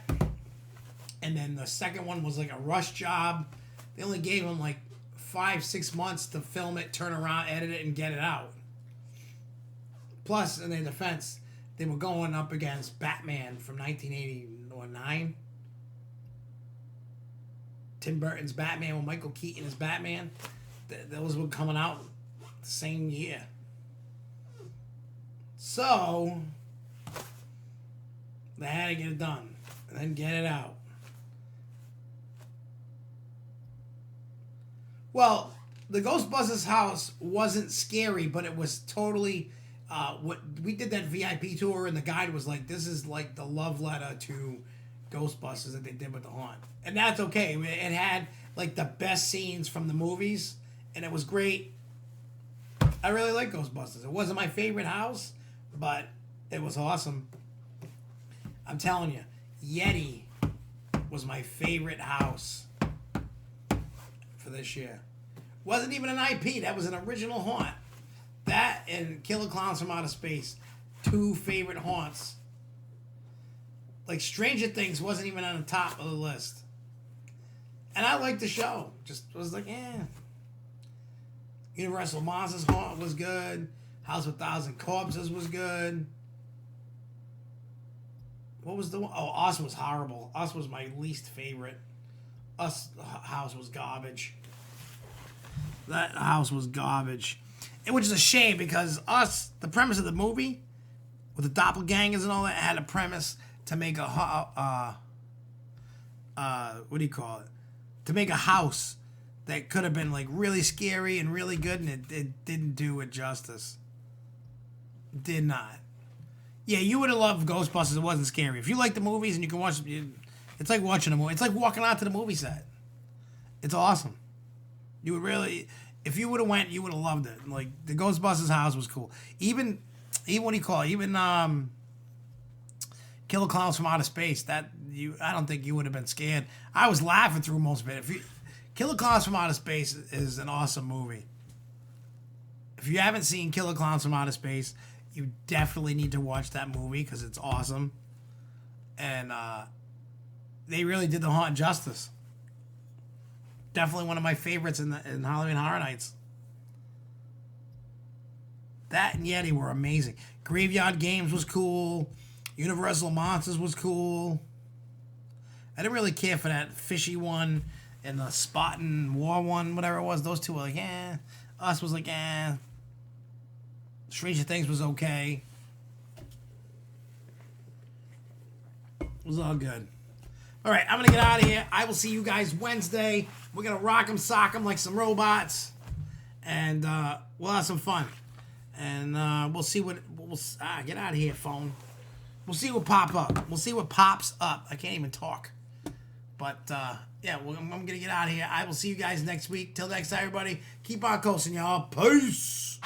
And then the second one was like a rush job. They only gave them like 5-6 months to film it, turn around, edit it, and get it out. Plus, in their defense, they were going up against Batman from 1989. Tim Burton's Batman with Michael Keaton as Batman. Those were coming out the same year. So, they had to get it done and then get it out. Well, the Ghostbusters house wasn't scary, but it was totally, what we did that VIP tour, and the guide was like, this is like the love letter to Ghostbusters that they did with the haunt. And that's okay. It had like the best scenes from the movies, and it was great. I really like Ghostbusters. It wasn't my favorite house, but it was awesome. I'm telling you, Yeti was my favorite house for this year. Wasn't even an IP. That was an original haunt. That and Killer Clowns from Outer Space. 2 favorite haunts. Like Stranger Things wasn't even on the top of the list. And I liked the show. Just was like, Universal Monsters Haunt was good. House of 1,000 Corpses was good. What was the one? Oh, Us was horrible. Us was my least favorite. Us house was garbage. That house was garbage. Which is a shame because Us, the premise of the movie, with the doppelgangers and all that, had a premise to make a what do you call it? To make a house that could have been like really scary and really good, and it didn't do it justice. Did not. Yeah, you would have loved Ghostbusters. It wasn't scary. If you like the movies and you can watch, it's like watching a movie. It's like walking out to the movie set. It's awesome. You would really, if you would have went, you would have loved it. Like the Ghostbusters house was cool. Even what do you call it? Even Killer Clowns from Outer Space. I don't think you would have been scared. I was laughing through most of it. Killer Clowns from Outer Space is an awesome movie. If you haven't seen Killer Clowns from Outer Space, you definitely need to watch that movie because it's awesome. And they really did the haunt justice. Definitely one of my favorites in Halloween Horror Nights. That and Yeti were amazing. Graveyard Games was cool. Universal Monsters was cool. I didn't really care for that fishy one and the Spartan War one, whatever it was. Those two were like, eh. Us was like, eh. Stranger Things was okay. It was all good. All right, I'm going to get out of here. I will see you guys Wednesday. We're going to rock 'em, sock 'em like some robots. And we'll have some fun. And we'll see what... get out of here, phone. We'll see what pops up. We'll see what pops up. I can't even talk. But, yeah, I'm going to get out of here. I will see you guys next week. Till next time, everybody. Keep on coasting, y'all. Peace.